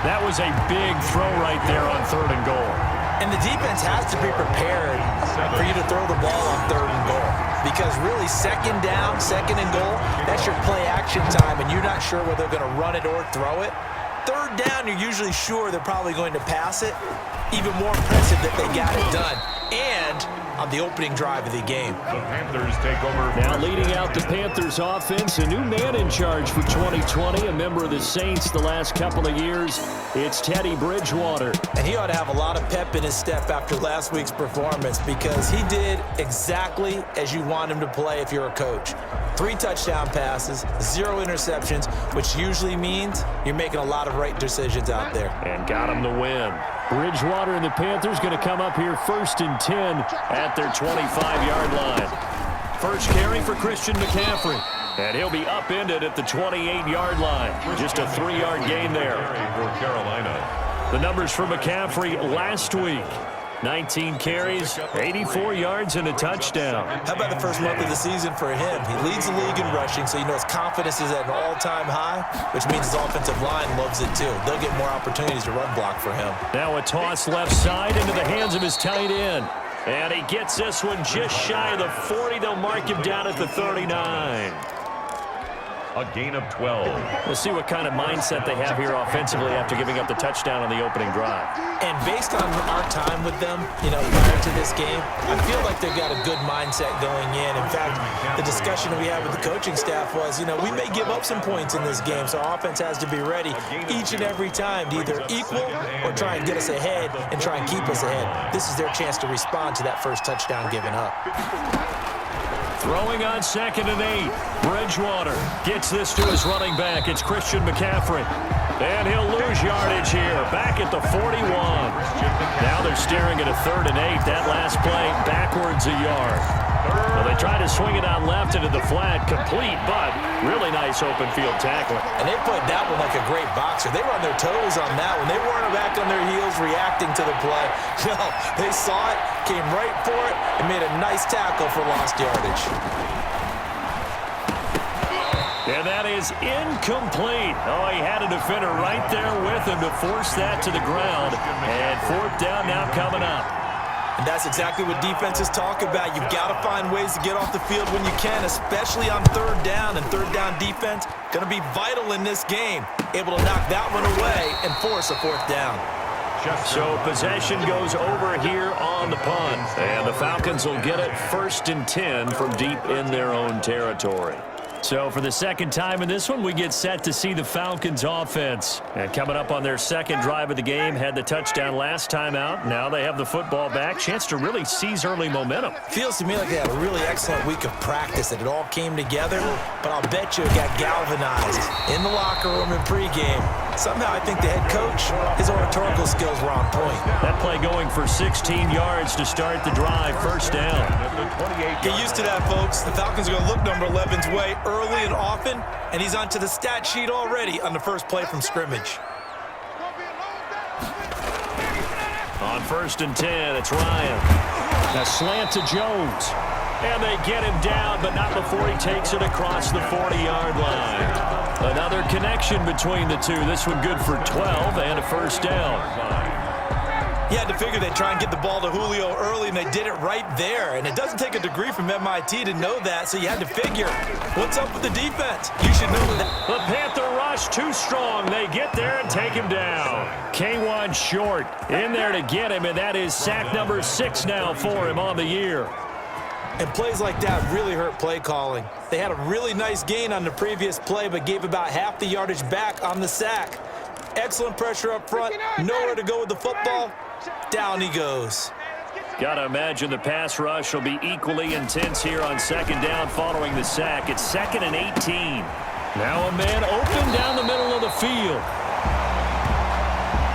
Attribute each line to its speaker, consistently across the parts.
Speaker 1: That was a big throw right there on 3rd and goal.
Speaker 2: And the defense has to be prepared for you to throw the ball on 3rd and goal. Because really, 2nd down, 2nd and goal, that's your play action time, and you're not sure whether they're going to run it or throw it. 3rd down, you're usually sure they're probably going to pass it. Even more impressive that they got it done. And on the opening drive of the game.
Speaker 3: The Panthers take over.
Speaker 1: Now leading out the Panthers offense, a new man in charge for 2020, a member of the Saints the last couple of years. It's Teddy Bridgewater.
Speaker 2: And he ought to have a lot of pep in his step after last week's performance because he did exactly as you want him to play if you're a coach. 3 touchdown passes, 0 interceptions, which usually means you're making a lot of right decisions out there.
Speaker 1: And got him the win. Bridgewater and the Panthers going to come up here 1st and 10 at their 25-yard line. First carry for Christian McCaffrey. And he'll be upended at the 28-yard line. Just a 3-yard gain there.
Speaker 3: For Carolina.
Speaker 1: The numbers for McCaffrey last week. 19 carries, 84 yards, and a touchdown.
Speaker 2: How about the first month of the season for him? He leads the league in rushing, so you know his confidence is at an all-time high, which means his offensive line loves it too. They'll get more opportunities to run block for him.
Speaker 1: Now a toss left side into the hands of his tight end. And he gets this one just shy of the 40. They'll mark him down at the 39.
Speaker 3: A gain of 12.
Speaker 1: We'll see what kind of mindset they have here offensively after giving up the touchdown on the opening drive.
Speaker 2: And based on our time with them, prior to this game, I feel like they've got a good mindset going in. In fact, the discussion we had with the coaching staff was, we may give up some points in this game, so our offense has to be ready each and every time to either equal or try and get us ahead and try and keep us ahead. This is their chance to respond to that first touchdown given up.
Speaker 1: Throwing on 2nd and 8. Bridgewater gets this to his running back. It's Christian McCaffrey. And he'll lose yardage here. Back at the 41. Now they're staring at a 3rd and 8. That last play backwards a yard. Well, they try to swing it out left into the flat. Complete, but really nice open field tackling.
Speaker 2: And they played that one like a great boxer. They were on their toes on that one. They weren't back on their heels reacting to the play. No, they saw it, came right for it, and made a nice tackle for lost yardage.
Speaker 1: And that is incomplete. Oh, he had a defender right there with him to force that to the ground. And 4th down now coming up.
Speaker 2: And that's exactly what defenses talk about. You've got to find ways to get off the field when you can, especially on 3rd down. And 3rd down defense going to be vital in this game. Able to knock that one away and force a 4th down.
Speaker 1: So possession goes over here on the punt. And the Falcons will get it 1st and 10 from deep in their own territory. So for the second time in this one, we get set to see the Falcons offense. And coming up on their second drive of the game, had the touchdown last time out. Now they have the football back. Chance to really seize early momentum.
Speaker 2: Feels to me like they had a really excellent week of practice, that it all came together. But I'll bet you it got galvanized in the locker room in pregame. Somehow I think the head coach, his oratorical skills were on point.
Speaker 1: That play going for 16 yards to start the drive. 1st down.
Speaker 2: Get used to that, folks. The Falcons are going to look number 11's way early and often, and he's onto the stat sheet already on the first play from scrimmage.
Speaker 1: On 1st and 10, it's Ryan. A slant to Jones. And they get him down, but not before he takes it across the 40-yard line. Another connection between the two. This one good for 12 and a 1st down.
Speaker 2: You had to figure they'd try and get the ball to Julio early, and they did it right there. And it doesn't take a degree from MIT to know that, so you had to figure, what's up with the defense? You should know that.
Speaker 1: The Panther rush too strong. They get there and take him down. K1 short in there to get him, and that is sack number 6 now for him on the year.
Speaker 2: And plays like that really hurt play calling. They had a really nice gain on the previous play, but gave about half the yardage back on the sack. Excellent pressure up front. Nowhere to go with the football. Down he goes.
Speaker 1: Gotta imagine the pass rush will be equally intense here on 2nd down following the sack. It's 2nd and 18. Now a man open down the middle of the field.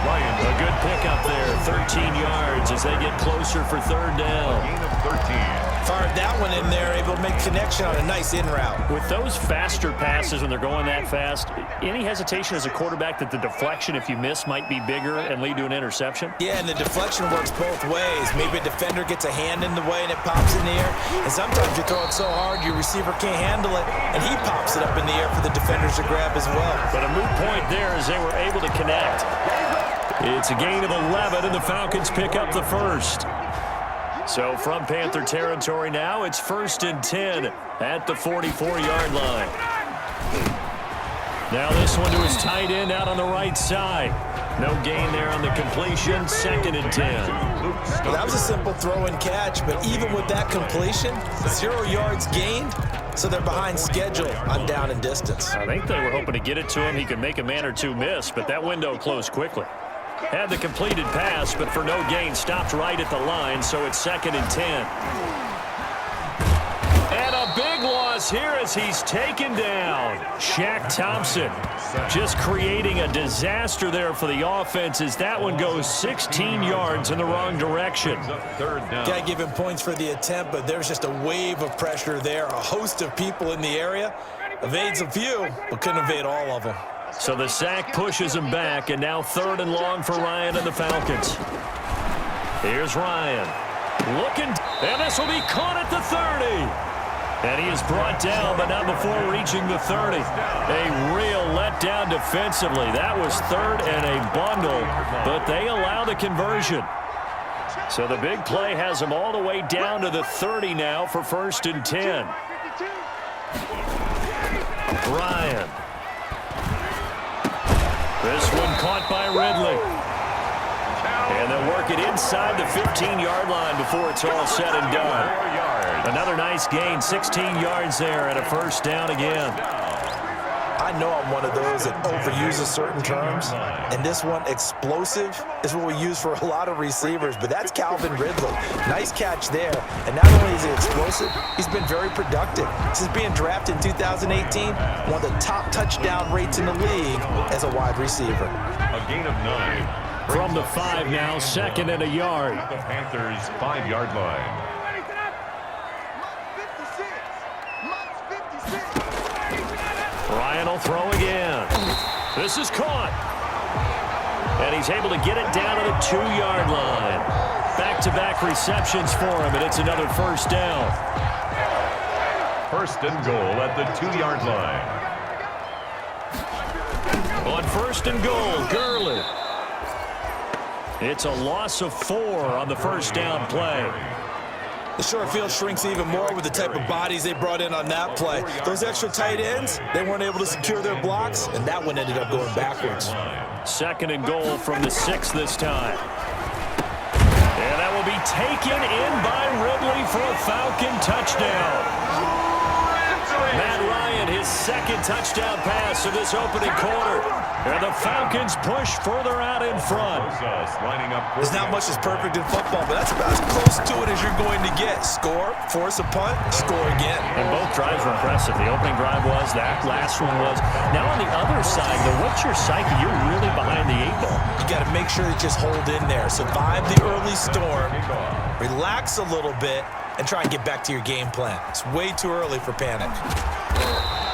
Speaker 1: Ryan, a good pickup there. 13 yards as they get closer for 3rd down.
Speaker 3: Gain of 13.
Speaker 2: Fired that one in there, able to make connection on a nice in route.
Speaker 1: With those faster passes when they're going that fast, any hesitation as a quarterback that the deflection, if you miss, might be bigger and lead to an interception?
Speaker 2: Yeah, and the deflection works both ways. Maybe a defender gets a hand in the way and it pops in the air. And sometimes you throw it so hard your receiver can't handle it, and he pops it up in the air for the defenders to grab as well.
Speaker 1: But a moot point there as they were able to connect. It's a gain of 11, and the Falcons pick up the first. So from Panther territory now, it's 1st and 10 at the 44-yard line. Now this one to his tight end out on the right side. No gain there on the completion, 2nd and 10.
Speaker 2: Well, that was a simple throw and catch, but even with that completion, 0 yards gained, so they're behind schedule on down and distance.
Speaker 1: I think they were hoping to get it to him. He could make a man or two miss, but that window closed quickly. Had the completed pass, but for no gain, stopped right at the line, so it's 2nd and 10. And a big loss here as he's taken down. Shaq Thompson just creating a disaster there for the offense as that one goes 16 yards in the wrong direction.
Speaker 2: Got to give him points for the attempt, but there's just a wave of pressure there. A host of people in the area. Evades a few, but couldn't evade all of them.
Speaker 1: So the sack pushes him back, and now 3rd and long for Ryan and the Falcons. Here's Ryan. Looking, and this will be caught at the 30. And he is brought down, but not before reaching the 30. A real letdown defensively. That was 3rd and a bundle, but they allow the conversion. So the big play has him all the way down to the 30 now for 1st and 10. Ryan. This one caught by Ridley. And they'll work it inside the 15-yard line before it's all said and done. Another nice gain, 16 yards there, and a 1st down again.
Speaker 2: I know I'm one of those that overuses certain terms, and this one, explosive, is what we use for a lot of receivers, but that's Calvin Ridley. Nice catch there, and not only is he explosive, he's been very productive. Since being drafted in 2018, one of the top touchdown rates in the league as a wide receiver.
Speaker 3: A gain of 9.
Speaker 1: From the 5 now, 2nd and a yard.
Speaker 3: The Panthers' 5-yard line.
Speaker 1: Ryan will throw again. This is caught. And he's able to get it down to the 2-yard line. Back-to-back receptions for him, and it's another 1st down.
Speaker 3: 1st and goal at the 2-yard line.
Speaker 1: On 1st and goal, Gurley. It's a loss of 4 on the 1st down play.
Speaker 2: The short field shrinks even more with the type of bodies they brought in on that play. Those extra tight ends, they weren't able to secure their blocks, and that one ended up going backwards.
Speaker 1: 2nd and goal from the 6 this time. And that will be taken in by Ridley for a Falcon touchdown. Matt Ryan, his 2nd touchdown pass of this opening quarter. And the Falcons push further out in front.
Speaker 2: There's not much that's perfect in football, but that's about as close to it as you're going to get. Score, force a punt, score again.
Speaker 1: And both drives were impressive. The opening drive was, that last one was. Now on the other side, though, what's your psyche? You're really behind the 8 ball.
Speaker 2: You got to make sure you just hold in there. Survive the early storm, relax a little bit, and try and get back to your game plan. It's way too early for panic.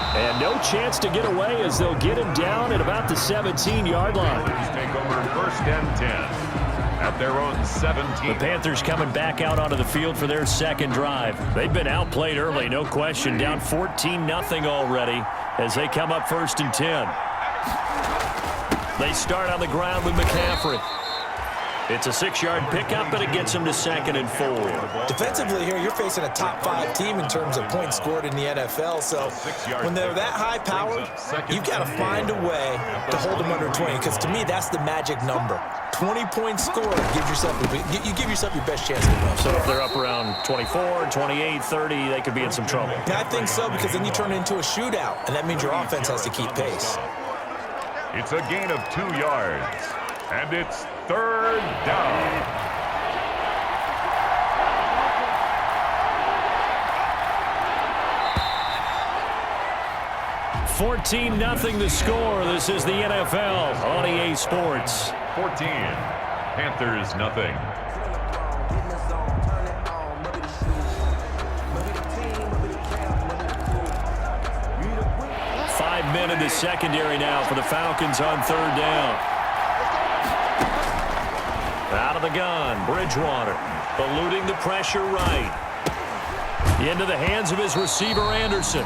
Speaker 1: And no chance to get away as they'll get him down at about the 17-yard line.
Speaker 3: Take over 1st and 10 at their own 17.
Speaker 1: The Panthers coming back out onto the field for their 2nd drive. They've been outplayed early, no question. Down 14-0 already as they come up 1st and 10. They start on the ground with McCaffrey. It's a 6-yard pickup, but it gets them to 2nd and 4.
Speaker 2: Defensively here, you're facing a top 5 team in terms of points scored in the NFL. So when they're that high powered, you've got to find a way to hold them under 20. Because to me, that's the magic number. 20 points scored, you give yourself your best chance to win.
Speaker 1: So if they're up around 24, 28, 30, they could be in some trouble.
Speaker 2: I think so, because then you turn it into a shootout, and that means your offense has to keep pace.
Speaker 3: It's a gain of 2 yards, and it's 3rd down.
Speaker 1: $14-0 the score. This is the NFL on EA Sports.
Speaker 3: 14. Panthers nothing.
Speaker 1: Men in the secondary now for the Falcons on 3rd down. Out of the gun, Bridgewater, eluding the pressure right. Into the hands of his receiver, Anderson.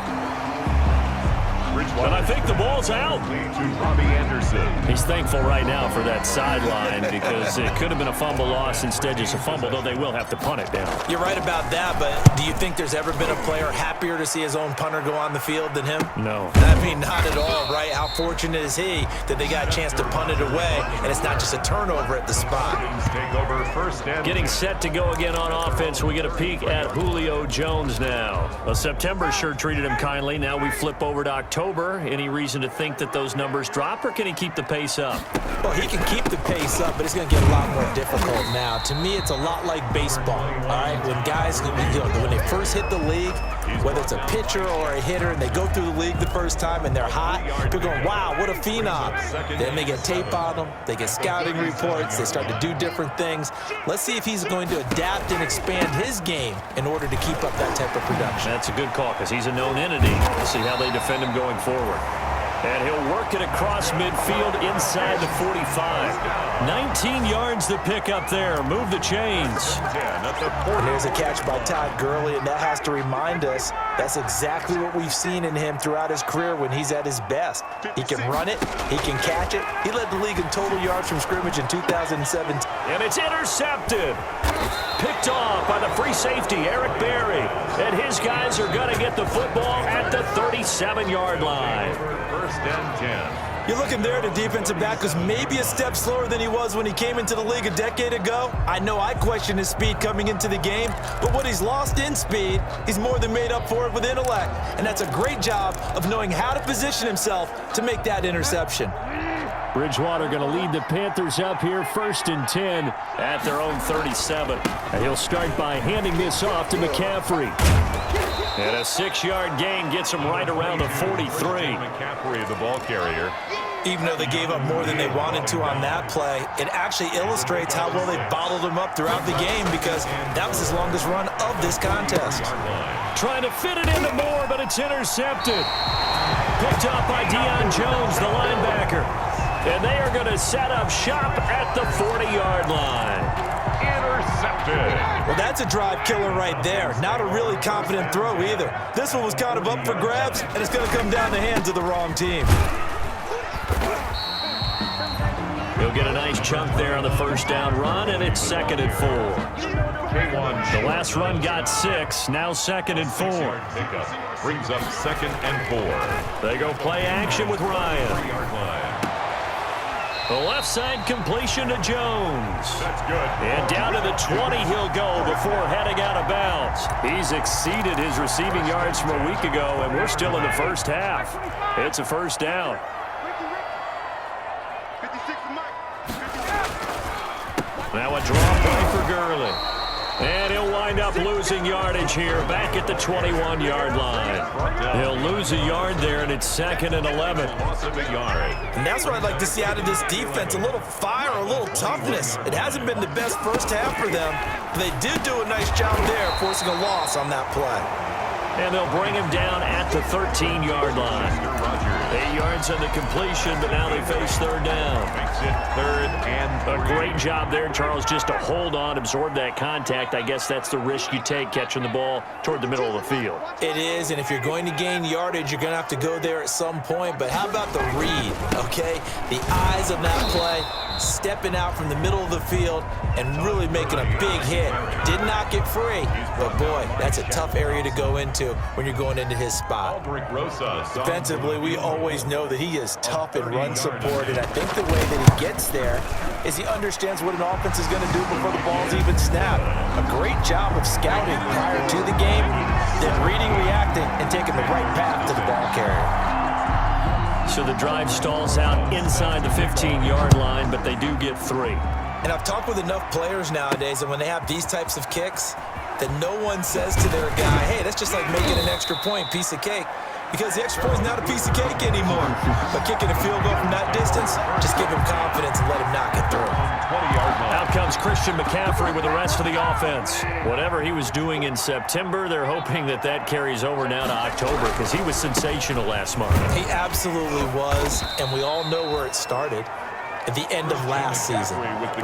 Speaker 1: But I think the ball's out.
Speaker 3: To Robbie Anderson.
Speaker 1: He's thankful right now for that sideline because it could have been a fumble loss, instead just a fumble, though they will have to punt it down.
Speaker 2: You're right about that, but do you think there's ever been a player happier to see his own punter go on the field than him?
Speaker 1: No.
Speaker 2: I mean, not at all, right? How fortunate is he that they got a chance to punt it away, and it's not just a turnover at the spot.
Speaker 3: Take over first and
Speaker 1: Getting set to go again on offense, we get a peek at Julio Jones now. Well, September sure treated him kindly. Now we flip over to October. Any reason to think that those numbers drop, or can he keep the pace up?
Speaker 2: Well, he can keep the pace up, but it's going to get a lot more difficult now. To me, it's a lot like baseball, all right? When guys, when they first hit the league, whether it's a pitcher or a hitter, and they go through the league the first time and they're hot, they're going, wow, what a phenom. Then they get tape on them, they get scouting reports, they start to do different things. Let's see if he's going to adapt and expand his game in order to keep up that type of production.
Speaker 1: That's a good call because he's a known entity. We'll see how they defend him going forward. And he'll work it across midfield inside the 45. 19 yards to pick up there. Move the chains.
Speaker 2: And there's a catch by Todd Gurley, and that has to remind us that's exactly what we've seen in him throughout his career when he's at his best. He can run it. He can catch it. He led the league in total yards from scrimmage in 2017.
Speaker 1: And it's intercepted. Picked off by the free safety, Eric Berry. And his guys are going to get the football at the 37-yard line.
Speaker 3: First and 10.
Speaker 2: You're looking there at a defensive back who's maybe a step slower than he was when he came into the league a decade ago. I know I questioned his speed coming into the game, but what he's lost in speed, he's more than made up for it with intellect. And that's a great job of knowing how to position himself to make that interception.
Speaker 1: Bridgewater going to lead the Panthers up here, first and 10 at their own 37. And he'll start by handing this off to McCaffrey. And a 6-yard gain gets him right around the 43.
Speaker 3: McCaffrey, the ball carrier.
Speaker 2: Even though they gave up more than they wanted to on that play, it actually illustrates how well they bottled him up throughout the game because that was his longest run of this contest.
Speaker 1: Trying to fit it into Moore, but it's intercepted. Picked up by Deion Jones, the linebacker. And they are going to set up shop at the 40-yard line.
Speaker 3: Intercepted.
Speaker 2: Well, that's a drive killer right there. Not a really confident throw either. This one was kind of up for grabs, and it's going to come down the hands of the wrong team.
Speaker 1: He'll get a nice chunk there on the first down run, and it's 2nd and 4. The last run got 6, now 2nd and 4.
Speaker 3: Pickup brings up 2nd and 4.
Speaker 1: They go play action with Ryan. The left side completion to Jones.
Speaker 3: That's good.
Speaker 1: And down to the 20 he'll go before heading out of bounds. He's exceeded his receiving yards from a week ago, and we're still in the first half. It's a first down. Now a draw play for Gurley. And he'll wind up losing yardage here back at the 21-yard line. He'll lose a yard there, and it's 2nd and 11.
Speaker 3: Loss of a yard.
Speaker 2: And that's what I'd like to see out of this defense, a little fire, a little toughness. It hasn't been the best first half for them, but they did do a nice job there, forcing a loss on that play.
Speaker 1: And they'll bring him down at the 13-yard line. 8 yards on the completion, but now they face third down.
Speaker 3: Makes it 3rd and 3.
Speaker 1: A great job there, Charles, just to hold on, absorb that contact. I guess that's the risk you take, catching the ball toward the middle of the field.
Speaker 2: It is, and if you're going to gain yardage, you're going to have to go there at some point. But how about the read, okay? The eyes of that play, stepping out from the middle of the field and really making a big hit. Did not get free, but boy, that's a tough area to go into when you're going into his spot. Defensively, we always know that he is tough in run support, and I think the way that he gets there is he understands what an offense is going to do before the ball's even snapped. A great job of scouting prior to the game, then reading, reacting, and taking the right path to the ball carrier.
Speaker 1: So the drive stalls out inside the 15-yard line, but they do get 3.
Speaker 2: And I've talked with enough players nowadays, and when they have these types of kicks, that no one says to their guy, hey, that's just like making an extra point, piece of cake. Because the extra point is not a piece of cake anymore. But kicking a field goal from that distance, just give him confidence and let him knock it through.
Speaker 1: Out comes Christian McCaffrey with the rest of the offense. Whatever he was doing in September, they're hoping that that carries over now to October because he was sensational last month.
Speaker 2: He absolutely was, and we all know where it started. at the end of last season,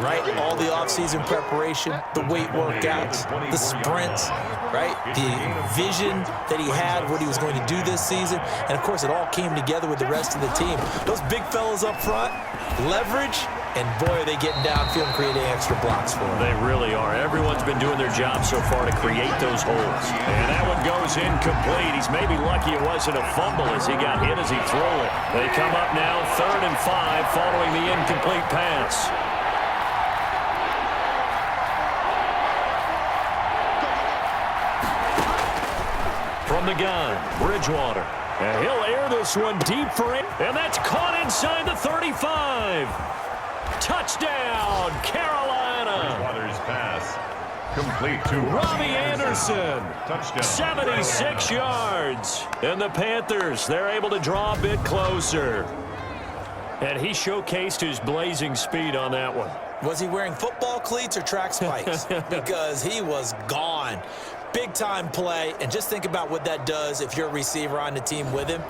Speaker 2: right? All the offseason preparation, the weight workouts, the sprints, right? The vision that he had, what he was going to do this season. And, of course, it all came together with the rest of the team. Those big fellas up front, leverage, and, boy, are they getting downfield and creating extra blocks for him.
Speaker 1: They really are. Everyone's been doing their job so far to create those holes. And that one goes incomplete. He's maybe lucky it wasn't a fumble as he got hit as he threw it. They come up now 3rd and 5 following the incomplete pass. From the gun, Bridgewater. And he'll air this one deep for him. And that's caught inside the 35. Touchdown, Carolina.
Speaker 3: Bridgewater's pass complete to
Speaker 1: Robbie Anderson.
Speaker 3: Touchdown.
Speaker 1: 76 yards. And the Panthers, they're able to draw a bit closer. And he showcased his blazing speed on that one.
Speaker 2: Was he wearing football cleats or track spikes? Because he was gone. Big-time play, and just think about what that does if you're a receiver on the team with him.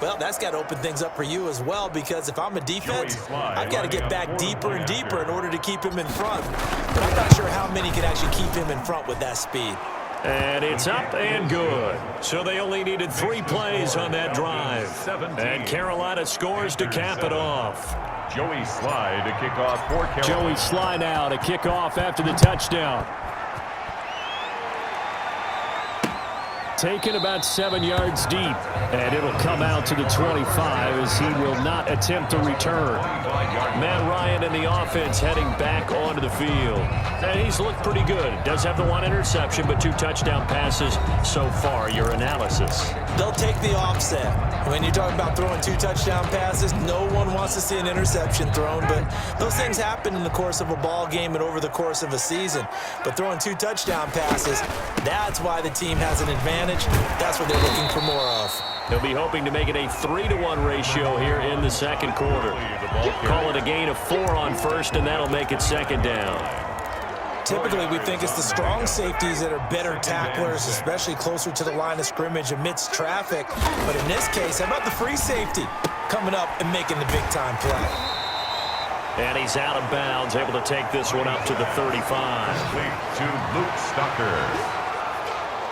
Speaker 2: Well, that's got to open things up for you as well, because if I'm a defense, I've got to get back deeper and deeper in order to keep him in front. But I'm not sure how many can actually keep him in front with that speed.
Speaker 1: And it's up and good. So they only needed 3 plays on that drive. And Carolina scores to cap it off.
Speaker 3: Joey Sly to kick off for Carolina.
Speaker 1: Joey Sly now to kick off after the touchdown. Taken about 7 yards deep, and it'll come out to the 25 as he will not attempt to return. Matt Ryan in the offense heading back onto the field. And he's looked pretty good. Does have the 1 interception, but 2 touchdown passes so far. Your analysis?
Speaker 2: They'll take the offset. When you're talking about throwing 2 touchdown passes, no one wants to see an interception thrown, but those things happen in the course of a ball game and over the course of a season. But throwing 2 touchdown passes, that's why the team has an advantage. That's what they're looking for more of.
Speaker 1: They'll be hoping to make it a 3-to-1 ratio here in the second quarter. Call it a gain of 4 on first, and that'll make it 2nd down.
Speaker 2: Typically, we think it's the strong safeties that are better tacklers, especially closer to the line of scrimmage amidst traffic. But in this case, how about the free safety coming up and making the big-time play?
Speaker 1: And he's out of bounds, able to take this one up to the 35.
Speaker 3: To Luke Stocker.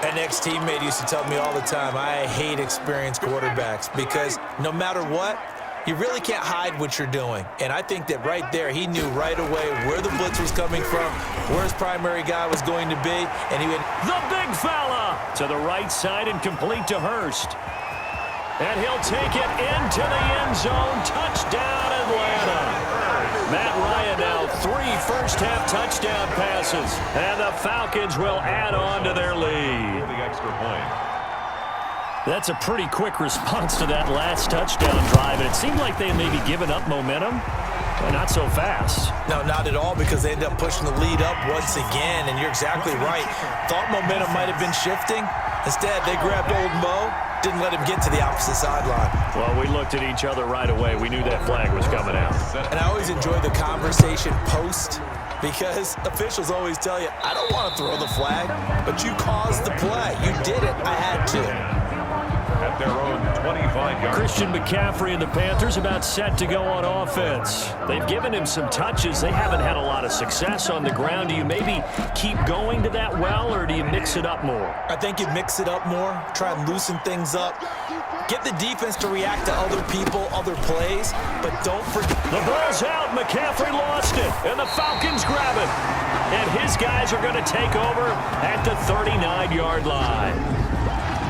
Speaker 2: An ex-teammate used to tell me all the time, I hate experienced quarterbacks because no matter what, you really can't hide what you're doing. And I think that right there, he knew right away where the blitz was coming from, where his primary guy was going to be, and he would...
Speaker 1: The big fella to the right side and complete to Hurst. And he'll take it into the end zone. Touchdown, Atlanta. Matt Ryan now 3 first-half touchdown passes. And the Falcons will add on to their lead.
Speaker 3: The extra point.
Speaker 1: That's a pretty quick response to that last touchdown drive. And it seemed like they may be giving up momentum. But not so fast.
Speaker 2: No, not at all, because they ended up pushing the lead up once again. And you're exactly right. Thought momentum might have been shifting. Instead, they grabbed old Mo. Didn't let him get to the opposite sideline.
Speaker 1: Well, we looked at each other right away. We knew that flag was coming out.
Speaker 2: And I always enjoy the conversation post, because officials always tell you, I don't want to throw the flag, but you caused the play. You did it. I had to.
Speaker 3: At their own 25-yard.
Speaker 1: Christian McCaffrey and the Panthers about set to go on offense. They've given him some touches. They haven't had a lot of success on the ground. Do you maybe keep going to that well, or do you mix it up more?
Speaker 2: I think you mix it up more, try and loosen things up. Get the defense to react to other people, other plays, but don't forget.
Speaker 1: The ball's out. McCaffrey lost it, and the Falcons grab it. And his guys are going to take over at the 39-yard line.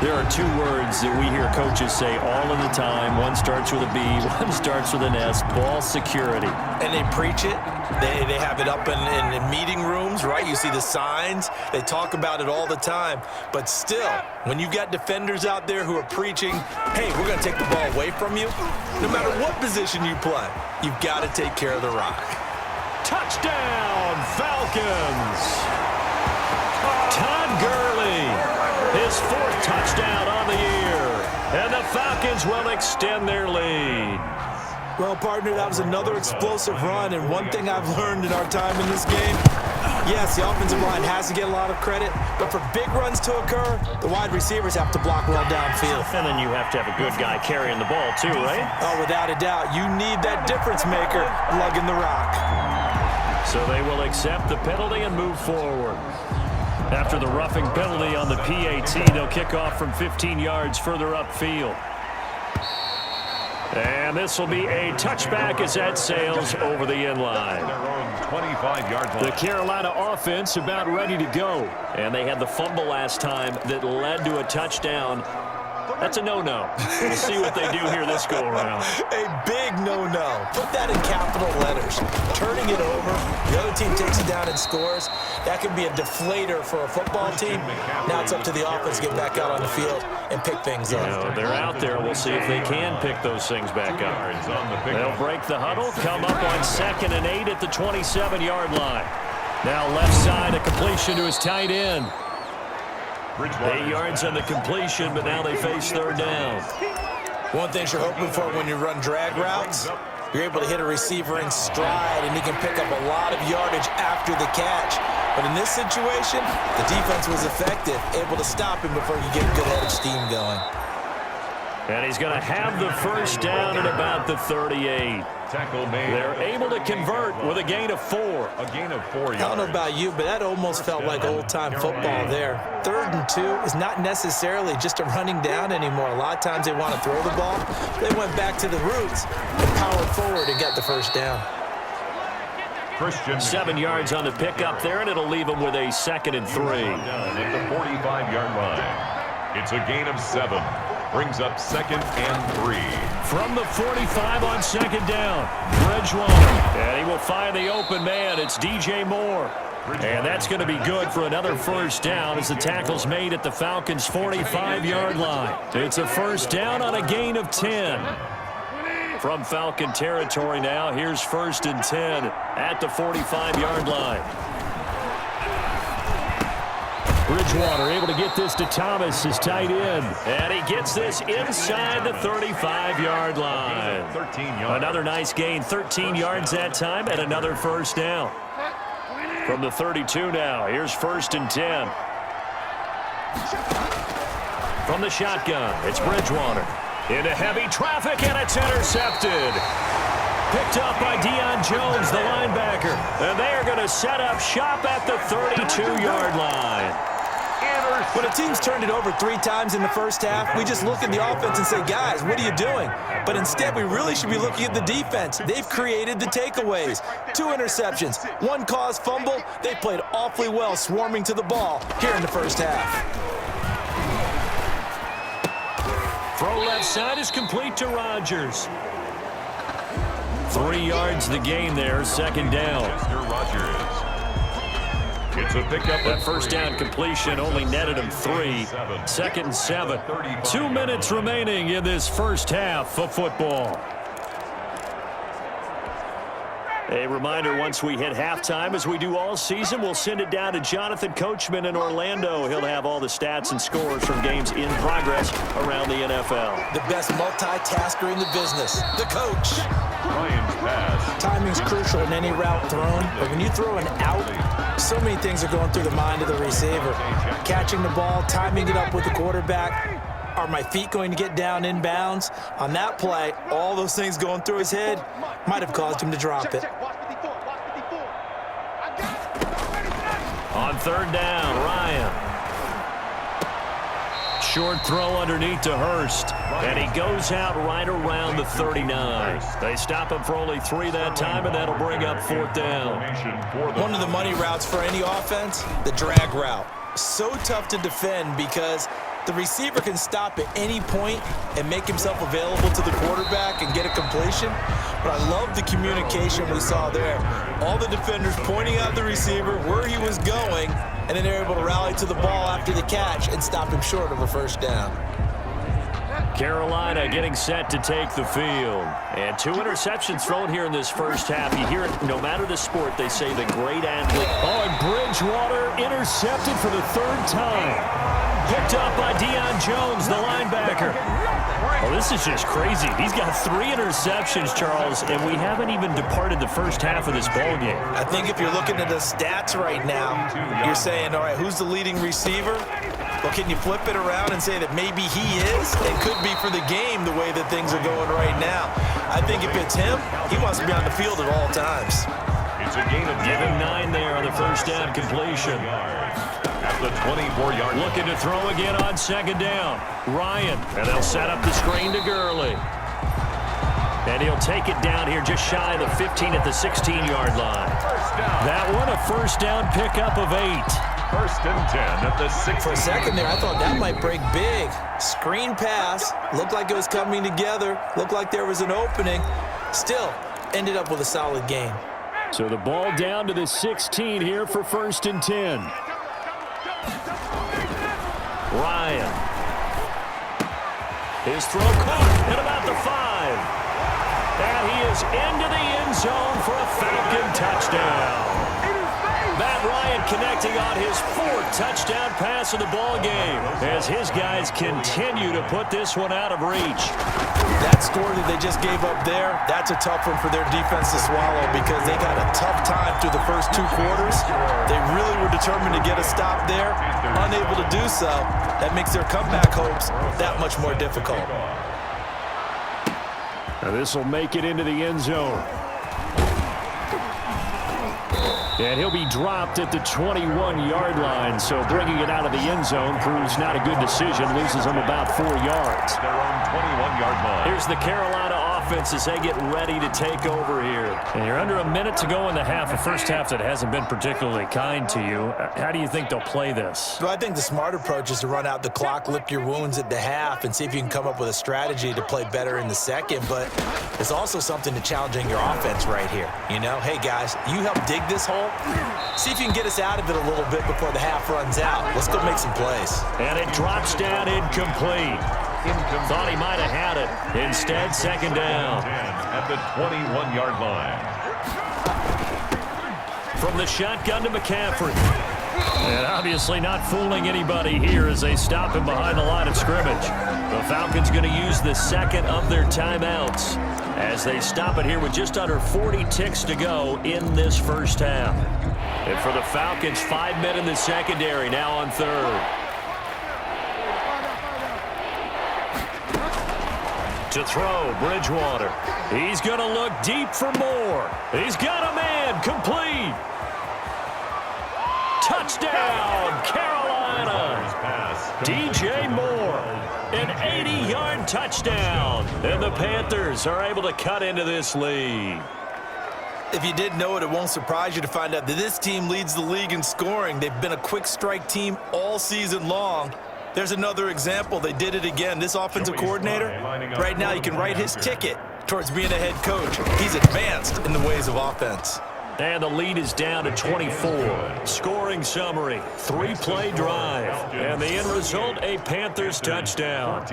Speaker 1: There are 2 words that we hear coaches say all of the time. One starts with a B, one starts with an S, ball security.
Speaker 2: And they preach it. They have it up in meeting rooms, right? You see the signs. They talk about it all the time. But still, when you've got defenders out there who are preaching, hey, we're going to take the ball away from you, no matter what position you play, you've got to take care of the rock.
Speaker 1: Touchdown, Falcons! Todd Gurley. His 4th touchdown on the year. And the Falcons will extend their lead.
Speaker 2: Well, partner, that was another explosive run, and one thing I've learned in our time in this game, yes, the offensive line has to get a lot of credit, but for big runs to occur, the wide receivers have to block well downfield.
Speaker 1: And then you have to have a good guy carrying the ball too, right?
Speaker 2: Oh, without a doubt. You need that difference maker lugging the rock.
Speaker 1: So they will accept the penalty and move forward. After the roughing penalty on the PAT, they'll kick off from 15 yards further upfield. And this will be a touchback as that sails over the end line.
Speaker 3: 25-yard line.
Speaker 1: The Carolina offense about ready to go. And they had the fumble last time that led to a touchdown. That's a no-no. We'll see what they do here this go-around.
Speaker 2: A big no-no. Put that in capital letters. Turning it over, the other team takes it down and scores. That could be a deflator for a football team. Now it's up to the offense to get back out on the field and pick things up.
Speaker 1: They're out there. We'll see if they can pick those things back up. They'll break the huddle, come up on 2nd and 8 at the 27-yard line. Now left side, a completion to his tight end. 8 yards on the completion, but now they face 3rd down.
Speaker 2: One thing you're hoping for when you run drag routes, you're able to hit a receiver in stride, and he can pick up a lot of yardage after the catch. But in this situation, the defense was effective, able to stop him before you get a good head of steam going.
Speaker 1: And he's going to have the first down at about the 38.
Speaker 3: Tackle made.
Speaker 1: They're able to convert with a gain of 4.
Speaker 3: A gain of 4 yards.
Speaker 2: I don't know about you, but that almost felt like old-time football there. 3rd and 2 is not necessarily just a running down anymore. A lot of times they want to throw the ball. They went back to the roots and powered forward and got the first down.
Speaker 1: 7 yards on the pickup there, and it'll leave them with a 2nd and 3.
Speaker 3: At the 45-yard line. It's a gain of 7. Brings up 2nd and 3.
Speaker 1: From the 45 on 2nd down, Bridgewater. And he will find the open man. It's DJ Moore. And that's going to be good for another first down as the tackle's made at the Falcons' 45-yard line. It's a first down on a gain of 10. From Falcon territory now, here's 1st and 10 at the 45-yard line. Bridgewater able to get this to Thomas, his tight end. And he gets this inside the 35-yard line.
Speaker 3: 13 yards.
Speaker 1: Another nice gain, 13 yards that time, and another first down. From the 32 now, here's 1st and 10. From the shotgun, it's Bridgewater. Into heavy traffic, and it's intercepted. Picked up by Deion Jones, the linebacker. And they are going to set up shop at the 32-yard line.
Speaker 2: When a team's turned it over 3 times in the first half, we just look at the offense and say, guys, what are you doing? But instead, we really should be looking at the defense. They've created the takeaways. 2 interceptions, 1 caused fumble. They played awfully well swarming to the ball here in the first half.
Speaker 1: Throw left side is complete to Rodgers. 3 yards the gain there, 2nd down.
Speaker 3: It's a pickup.
Speaker 1: That first down completion only netted him 3. 2nd and 7. 2 minutes remaining in this first half of football. A reminder, once we hit halftime, as we do all season, we'll send it down to Jonathan Coachman in Orlando. He'll have all the stats and scores from games in progress around the NFL.
Speaker 2: The best multitasker in the business, the coach.
Speaker 3: Ryan's pass.
Speaker 2: Timing's crucial in any route thrown, but when you throw an out, so many things are going through the mind of the receiver. Catching the ball, timing it up with the quarterback. Are my feet going to get down in bounds? On that play, all those things going through his head might have caused him to drop it.
Speaker 1: On 3rd down, Ryan. Short throw underneath to Hurst. And he goes out right around the 39. They stop him for only 3 that time, and that'll bring up 4th down.
Speaker 2: One of the money routes for any offense, the drag route. So tough to defend because the receiver can stop at any point and make himself available to the quarterback and get a completion. But I love the communication we saw there. All the defenders pointing out the receiver, where he was going, and then they're able to rally to the ball after the catch and stop him short of a first down.
Speaker 1: Carolina getting set to take the field. And 2 interceptions thrown here in this first half. You hear it, no matter the sport, they say the great athlete. Oh, and Bridgewater intercepted for the 3rd time. Picked up by Deion Jones, the linebacker. Well, this is just crazy. He's got 3 interceptions, Charles, and we haven't even departed the first half of this ball game.
Speaker 2: I think if you're looking at the stats right now, you're saying, all right, who's the leading receiver? Well, can you flip it around and say that maybe he is? It could be for the game the way that things are going right now. I think if it's him, he wants to be on the field at all times.
Speaker 3: It's a gain of
Speaker 1: Give him 9 there on the first down completion.
Speaker 3: At the 24-yard line.
Speaker 1: Looking to throw again on second down. Ryan, and they'll set up the screen to Gurley. And he'll take it down here just shy of the 15 at the 16-yard line. That one a first down pickup of 8.
Speaker 3: First and 10 at the 6.
Speaker 2: For a second there, I thought that might break big. Screen pass. Looked like it was coming together. Looked like there was an opening. Still, ended up with a solid gain.
Speaker 1: So the ball down to the 16 here for first and 10. Ryan. His throw caught at about the 5. And he is into the end zone for a Falcon touchdown. Matt Ryan connecting on his 4th touchdown pass of the ball game as his guys continue to put this one out of reach.
Speaker 2: That score that they just gave up there, that's a tough one for their defense to swallow because they got a tough time through the first 2 quarters. They really were determined to get a stop there, unable to do so. That makes their comeback hopes that much more difficult.
Speaker 1: Now this will make it into the end zone. And he'll be dropped at the 21-yard line, so bringing it out of the end zone proves not a good decision. Loses him about 4 yards.
Speaker 3: Their own 21-yard line.
Speaker 1: Here's the Carolina offense as they get ready to take over here. And you're under a minute to go in the half, a first half that hasn't been particularly kind to you. How do you think they'll play this?
Speaker 2: Well, I think the smart approach is to run out the clock, lick your wounds at the half, and see if you can come up with a strategy to play better in the second. But it's also something to challenging your offense right here. You know, hey, guys, you help dig this hole. See if you can get us out of it a little bit before the half runs out. Let's go make some plays.
Speaker 1: And it drops down incomplete. Thought he might have had it. Instead, second down.
Speaker 3: At the 21-yard line.
Speaker 1: From the shotgun to McCaffrey. And obviously not fooling anybody here as they stop him behind the line of scrimmage. The Falcons going to use the second of their timeouts as they stop it here with just under 40 ticks to go in this first half. And for the Falcons, 5 men in the secondary now on third. To throw, Bridgewater. He's going to look deep for more. He's got a man, complete. Touchdown, Carolina. DJ Moore, an 80-yard touchdown. And the Panthers are able to cut into this lead.
Speaker 2: If you didn't know it, it won't surprise you to find out that this team leads the league in scoring. They've been a quick strike team all season long. There's another example. They did it again. This offensive coordinator, right now, you can write his ticket towards being a head coach. He's advanced in the ways of offense.
Speaker 1: And the lead is down to 24. Scoring summary, 3-play drive. And the end result, a Panthers touchdown.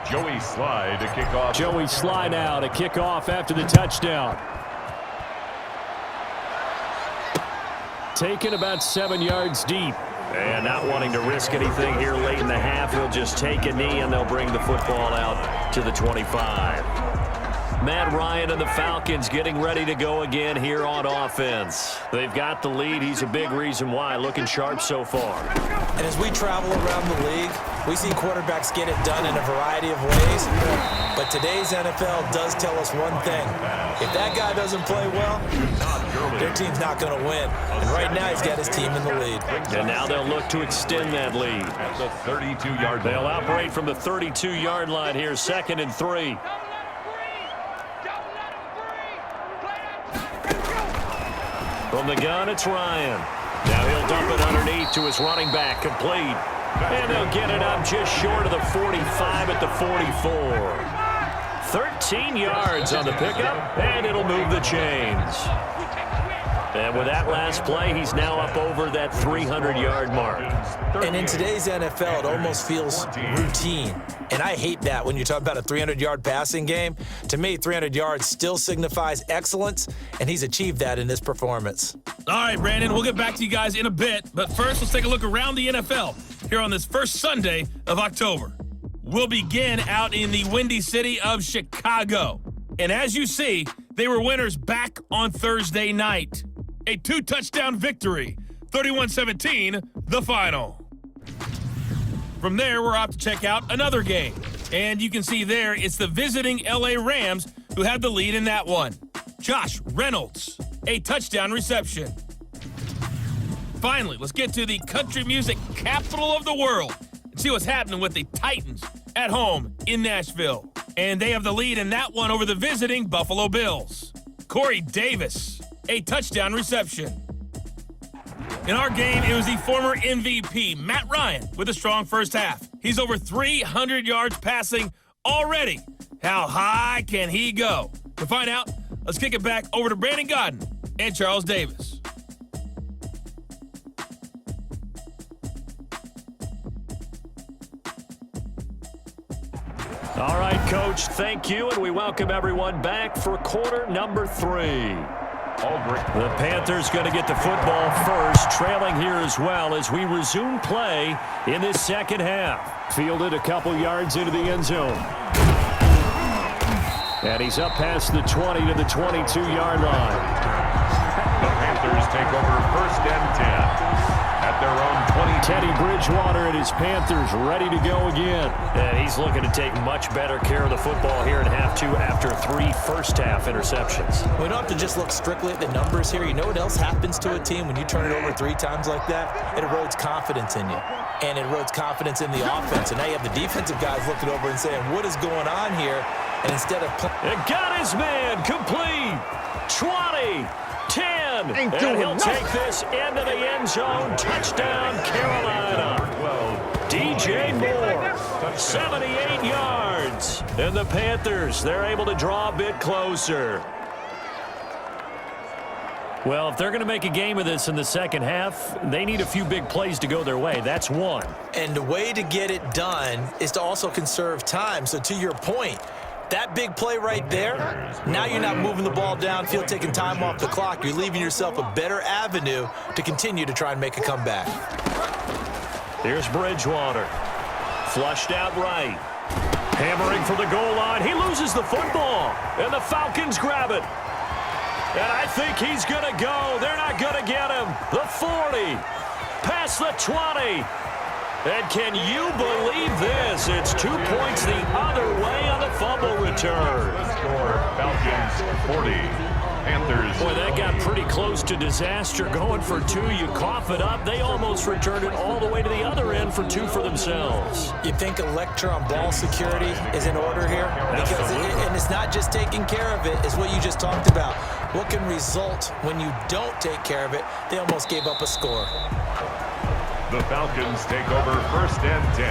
Speaker 3: Joey Slye to kick off.
Speaker 1: Joey Slye now to kick off after the touchdown. Taken about 7 yards deep. And not wanting to risk anything here late in the half, he'll just take a knee and they'll bring the football out to the 25. Matt Ryan and the Falcons getting ready to go again here on offense. They've got the lead. He's a big reason why. Looking sharp so far.
Speaker 2: And as we travel around the league, we see quarterbacks get it done in a variety of ways. But today's NFL does tell us one thing. If that guy doesn't play well, their team's not going to win. And right now he's got his team in the lead.
Speaker 1: And now they'll look to extend that lead.
Speaker 3: At the 32-yard line.
Speaker 1: They'll operate from the 32-yard line here, 2nd and 3. From the gun, it's Ryan. Now he'll dump it underneath to his running back, complete. And they'll get it up just short of the 45 at the 44. 13 yards on the pickup, and it'll move the chains. And with that last play, he's now up over that 300-yard mark.
Speaker 2: And in today's NFL, it almost feels routine. And I hate that when you talk about a 300-yard passing game. To me, 300 yards still signifies excellence, and he's achieved that in this performance.
Speaker 4: All right, Brandon, we'll get back to you guys in a bit. But first, let's take a look around the NFL here on this first Sunday of October. will begin out in the Windy City of Chicago. And as you see, they were winners back on Thursday night. A 2-touchdown victory, 31-17, the final. From there, we're off to check out another game. And you can see there, it's the visiting LA Rams who had the lead in that one. Josh Reynolds, a touchdown reception. Finally, let's get to the country music capital of the world and see what's happening with the Titans at home in Nashville. And they have the lead in that one over the visiting Buffalo Bills. Corey Davis, a touchdown reception. In our game, it was the former MVP, Matt Ryan, with a strong first half. He's over 300 yards passing already. How high can he go? To find out, let's kick it back over to Brandon Godden and Charles Davis.
Speaker 1: All right, Coach, thank you, and we welcome everyone back for quarter number 3. The Panthers going to get the football first, trailing here as well as we resume play in this second half. Fielded a couple yards into the end zone. And he's up past the 20 to the 22-yard line.
Speaker 3: The Panthers take over first and 10. At their own 20.
Speaker 1: Teddy Bridgewater and his Panthers ready to go again. And he's looking to take much better care of the football here in half 2 after 3 first-half interceptions.
Speaker 2: We don't have to just look strictly at the numbers here. You know what else happens to a team when you turn it over 3 times like that? It erodes confidence in you. And it erodes confidence in the offense. And now you have the defensive guys looking over and saying, what is going on here? And instead of...
Speaker 1: It got his man complete. 20. 10, and he'll take this into the end zone. Touchdown, Carolina. DJ Moore, 78 yards. And the Panthers, they're able to draw a bit closer. Well, if they're going to make a game of this in the second half, they need a few big plays to go their way. That's one.
Speaker 2: And the way to get it done is to also conserve time. So to your point, that big play right there, now you're not moving the ball downfield, taking time off the clock. You're leaving yourself a better avenue to continue to try and make a comeback.
Speaker 1: Here's Bridgewater. Flushed out right. Hammering for the goal line. He loses the football, and the Falcons grab it. And I think he's going to go. They're not going to get him. The 40. Past the 20. And can you believe this? It's 2 points the other way on the fumble return.
Speaker 3: Score, Falcons 40, Panthers.
Speaker 1: Boy, that got pretty close to disaster. Going for 2, you cough it up. They almost returned it all the way to the other end for 2 for themselves.
Speaker 2: You think a lecture on ball security is in order here? Because and it's not just taking care of it, it's what you just talked about. What can result when you don't take care of it? They almost gave up a score.
Speaker 3: The Falcons take over first and 10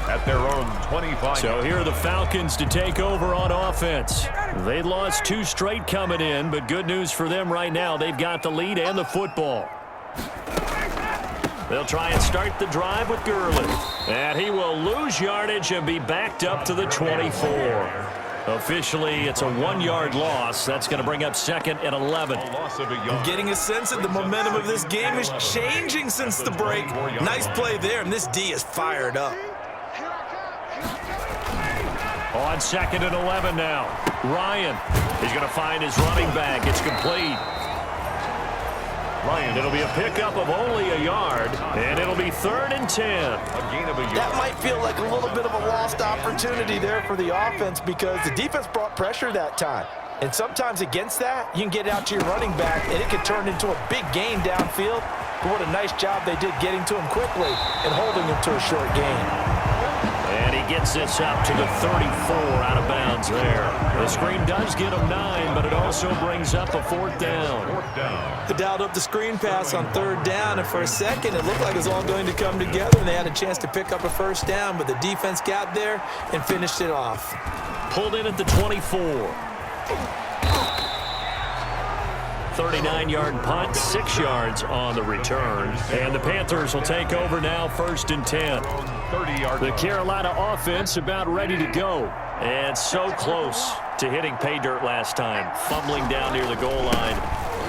Speaker 3: at their own 25.
Speaker 1: So here are the Falcons to take over on offense. They lost 2 straight coming in, but good news for them right now. They've got the lead and the football. They'll try and start the drive with Gurley. And he will lose yardage and be backed up to the 24. Officially, it's a 1-yard loss. That's going to bring up second and 11.
Speaker 2: I'm getting a sense that the momentum of this game is changing since the break. Nice play there, and this D is fired up.
Speaker 1: On second and 11 now. Ryan, he's going to find his running back. It's complete. Ryan, it'll be a pickup of only a yard, and it'll be 3rd and 10.
Speaker 3: A gain of a yard.
Speaker 2: That might feel like a little bit of a lost opportunity there for the offense because the defense brought pressure that time. And sometimes against that, you can get out to your running back, and it can turn into a big gain downfield. But what a nice job they did getting to him quickly and holding him to a short gain.
Speaker 1: And he gets this up to the 34 out of bounds there. The screen does get him 9, but it also brings up a 4th down.
Speaker 2: They dialed up the screen pass on 3rd down, and for a second, it looked like it was all going to come together, and they had a chance to pick up a 1st down, but the defense got there and finished it off.
Speaker 1: Pulled in at the 24. 39-yard punt, 6 yards on the return. And the Panthers will take over now, 1st and 10. The Carolina offense about ready to go. And so close to hitting pay dirt last time, fumbling down near the goal line.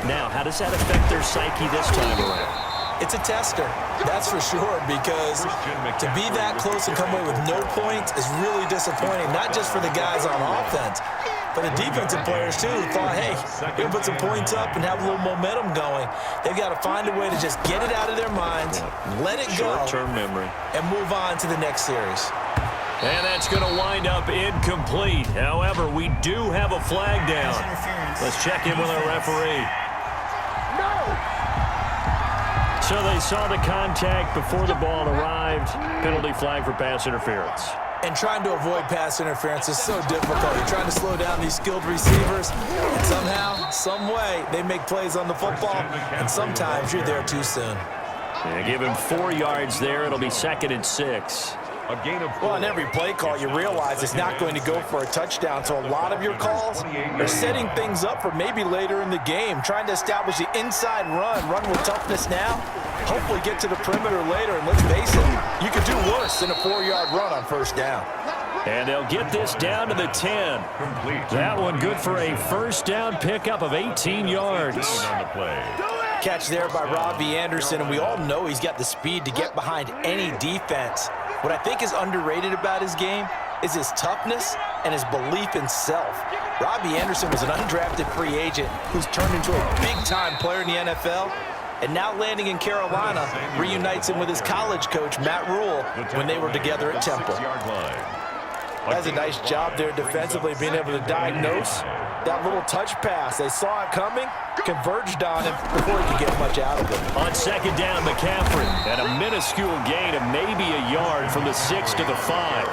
Speaker 1: Now, how does that affect their psyche this time around?
Speaker 2: It's a tester, that's for sure, because to be that close and come away with no points is really disappointing, not just for the guys on offense, but the defensive players, too, who thought, hey, we'll put some points up and have a little momentum going. They've got to find a way to just get it out of their minds, let it go,
Speaker 1: short-term memory,
Speaker 2: and move on to the next series.
Speaker 1: And that's going to wind up incomplete. However, we do have a flag down. Let's check in with our referee. So they saw the contact before the ball arrived. Penalty flag for pass interference.
Speaker 2: And trying to avoid pass interference is so difficult. You're trying to slow down these skilled receivers, and somehow, some way, they make plays on the football, and sometimes you're there too soon.
Speaker 1: Yeah, give him 4 yards there. It'll be 2nd and 6.
Speaker 3: A gain of 4.
Speaker 2: Well, on every play call, you realize it's not going to go for a touchdown, so a lot of your calls are setting things up for maybe later in the game, trying to establish the inside run with toughness now, hopefully get to the perimeter later, and let's face it, you could do worse than a 4-yard run on first down.
Speaker 1: And they'll get this down to the 10. That one good for a first down pickup of 18 yards.
Speaker 3: On the play.
Speaker 2: Catch there by Robbie Anderson, and we all know he's got the speed to get behind any defense. What I think is underrated about his game is his toughness and his belief in self. Robbie Anderson was an undrafted free agent who's turned into a big-time player in the NFL, and now landing in Carolina reunites him with his college coach, Matt Rule, when they were together at Temple. That's a nice job there defensively, being able to diagnose that little touch pass. They saw it coming, converged on him before he could get much out of it.
Speaker 1: On 2nd down, McCaffrey, and a minuscule gain of maybe a yard from the 6 to the 5.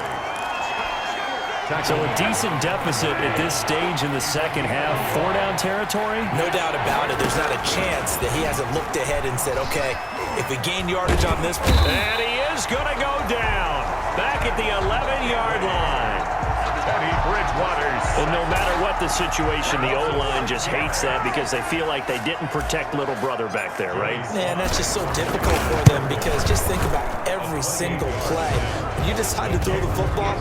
Speaker 1: So a decent deficit at this stage in the second half. 4-down territory?
Speaker 2: No doubt about it. There's not a chance that he hasn't looked ahead and said, okay, if we gain yardage on this one.
Speaker 1: And he is going to go down. Back at the 11-yard line.
Speaker 3: Teddy Bridgewater.
Speaker 1: And no matter what the situation, the O-line just hates that because they feel like they didn't protect little brother back there, right?
Speaker 2: Man, that's just so difficult for them because just think about every single play. When you decide to throw the football,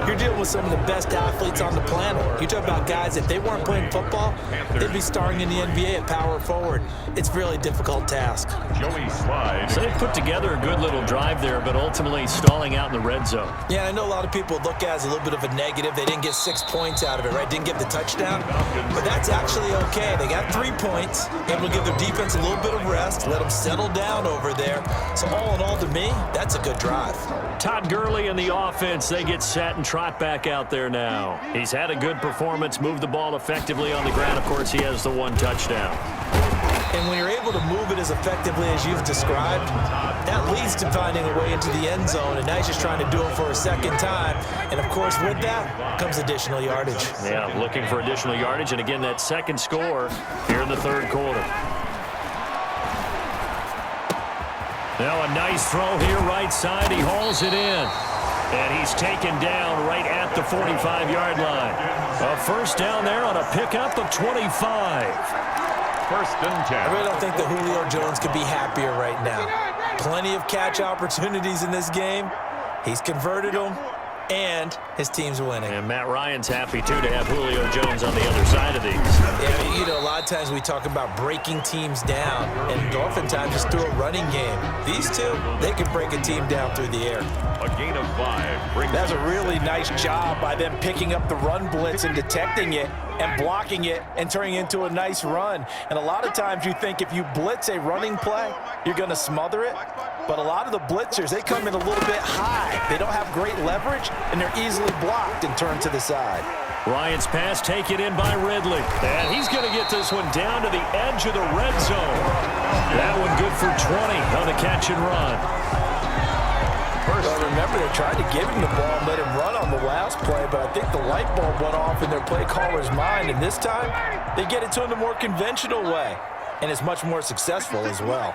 Speaker 2: you're dealing with some of the best athletes on the planet. You talk about guys, if they weren't playing football, they'd be starring in the NBA at power forward. It's a really difficult task.
Speaker 3: Joey Slide.
Speaker 1: So they put together a good little drive there, but ultimately stalling out in the red zone.
Speaker 2: Yeah, I know a lot of people look at it as a little bit of a negative. They didn't get 6 points out of it, right? Didn't get the touchdown. But that's actually okay. They got 3 points, able to give their defense a little bit of rest, let them settle down over there. So all in all, to me, that's a good drive.
Speaker 1: Todd Gurley and the offense, they get set and trot back out there now. He's had a good performance, moved the ball effectively on the ground. Of course, he has the 1 touchdown.
Speaker 2: And when you're able to move it as effectively as you've described, that leads to finding a way into the end zone, and now he's just trying to do it for a second time. And, of course, with that comes additional yardage.
Speaker 1: Yeah, looking for additional yardage, and again, that second score here in the third quarter. Now a nice throw here right side. He hauls it in. And he's taken down right at the 45-yard line. A first down there on a pickup of 25.
Speaker 3: 1st and 10.
Speaker 2: I really don't think that Julio Jones could be happier right now. Plenty of catch opportunities in this game. He's converted them, and his team's winning.
Speaker 1: And Matt Ryan's happy, too, to have Julio Jones on the other side of these.
Speaker 2: Yeah, you know, a lot of times we talk about breaking teams down, and oftentimes just through a running game. These two, they can break a team down through the air.
Speaker 3: A gain of 5.
Speaker 2: That's a really nice job by them picking up the run blitz and detecting it and blocking it and turning it into a nice run. And a lot of times you think if you blitz a running play, you're going to smother it. But a lot of the blitzers, they come in a little bit high. They don't have great leverage, and they're easily blocked and turned to the side.
Speaker 1: Ryan's pass taken in by Ridley. And he's going to get this one down to the edge of the red zone. That one good for 20 on the catch and run.
Speaker 2: Well, remember, they tried to give him the ball and let him run on the last play, but I think the light bulb went off in their play caller's mind, and this time they get it to him the more conventional way, and it's much more successful as well.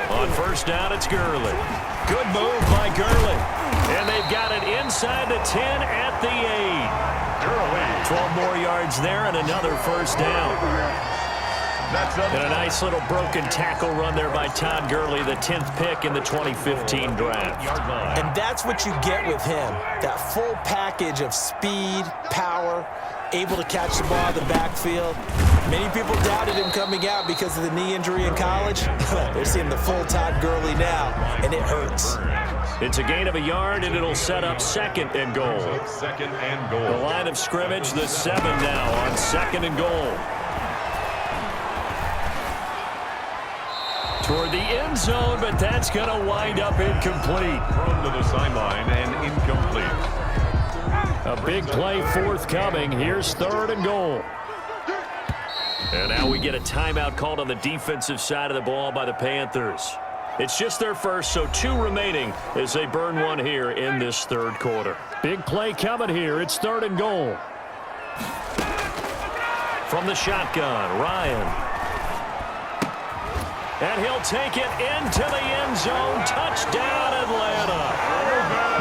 Speaker 1: On first down, it's Gurley. Good move by Gurley. And they've got it inside the 10 at the 8. Gurley. 12 more yards there and another first down. And a nice little broken tackle run there by Todd Gurley, the 10th pick in the 2015 draft.
Speaker 2: And that's what you get with him, that full package of speed, power, able to catch the ball in the backfield. Many people doubted him coming out because of the knee injury in college. They're seeing the full Todd Gurley now, and it hurts.
Speaker 1: It's a gain of a yard, and it'll set up 2nd and goal.
Speaker 3: 2nd and goal.
Speaker 1: The line of scrimmage, the 7 now on 2nd and goal. Toward the end zone, but that's going to wind up incomplete.
Speaker 3: Thrown to the sideline and incomplete.
Speaker 1: A big play forthcoming. Here's 3rd and goal. And now we get a timeout called on the defensive side of the ball by the Panthers. It's just their first, so 2 remaining as they burn one here in this 3rd quarter. Big play coming here. It's 3rd and goal. From the shotgun, Ryan. And he'll take it into the end zone. Touchdown, Atlanta.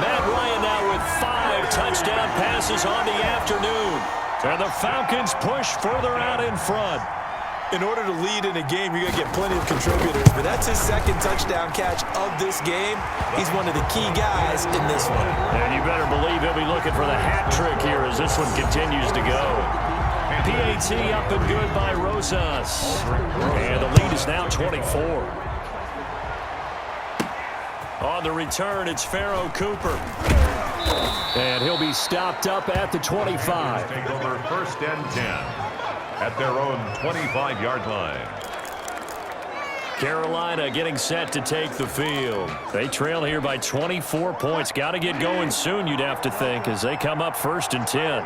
Speaker 1: Matt Ryan now with 5 touchdown passes on the afternoon. And the Falcons push further out in front.
Speaker 2: In order to lead in a game, you're going to get plenty of contributors, but that's his 2nd touchdown catch of this game. He's one of the key guys in this one.
Speaker 1: And you better believe he'll be looking for the hat trick here as this one continues to go. PAT up and good by Rosas. And the lead is now 24. On the return, it's Pharaoh Cooper. And he'll be stopped up at the 25.
Speaker 3: Take over 1st and 10 at their own 25-yard line.
Speaker 1: Carolina getting set to take the field. They trail here by 24 points. Got to get going soon, you'd have to think, as they come up 1st and 10.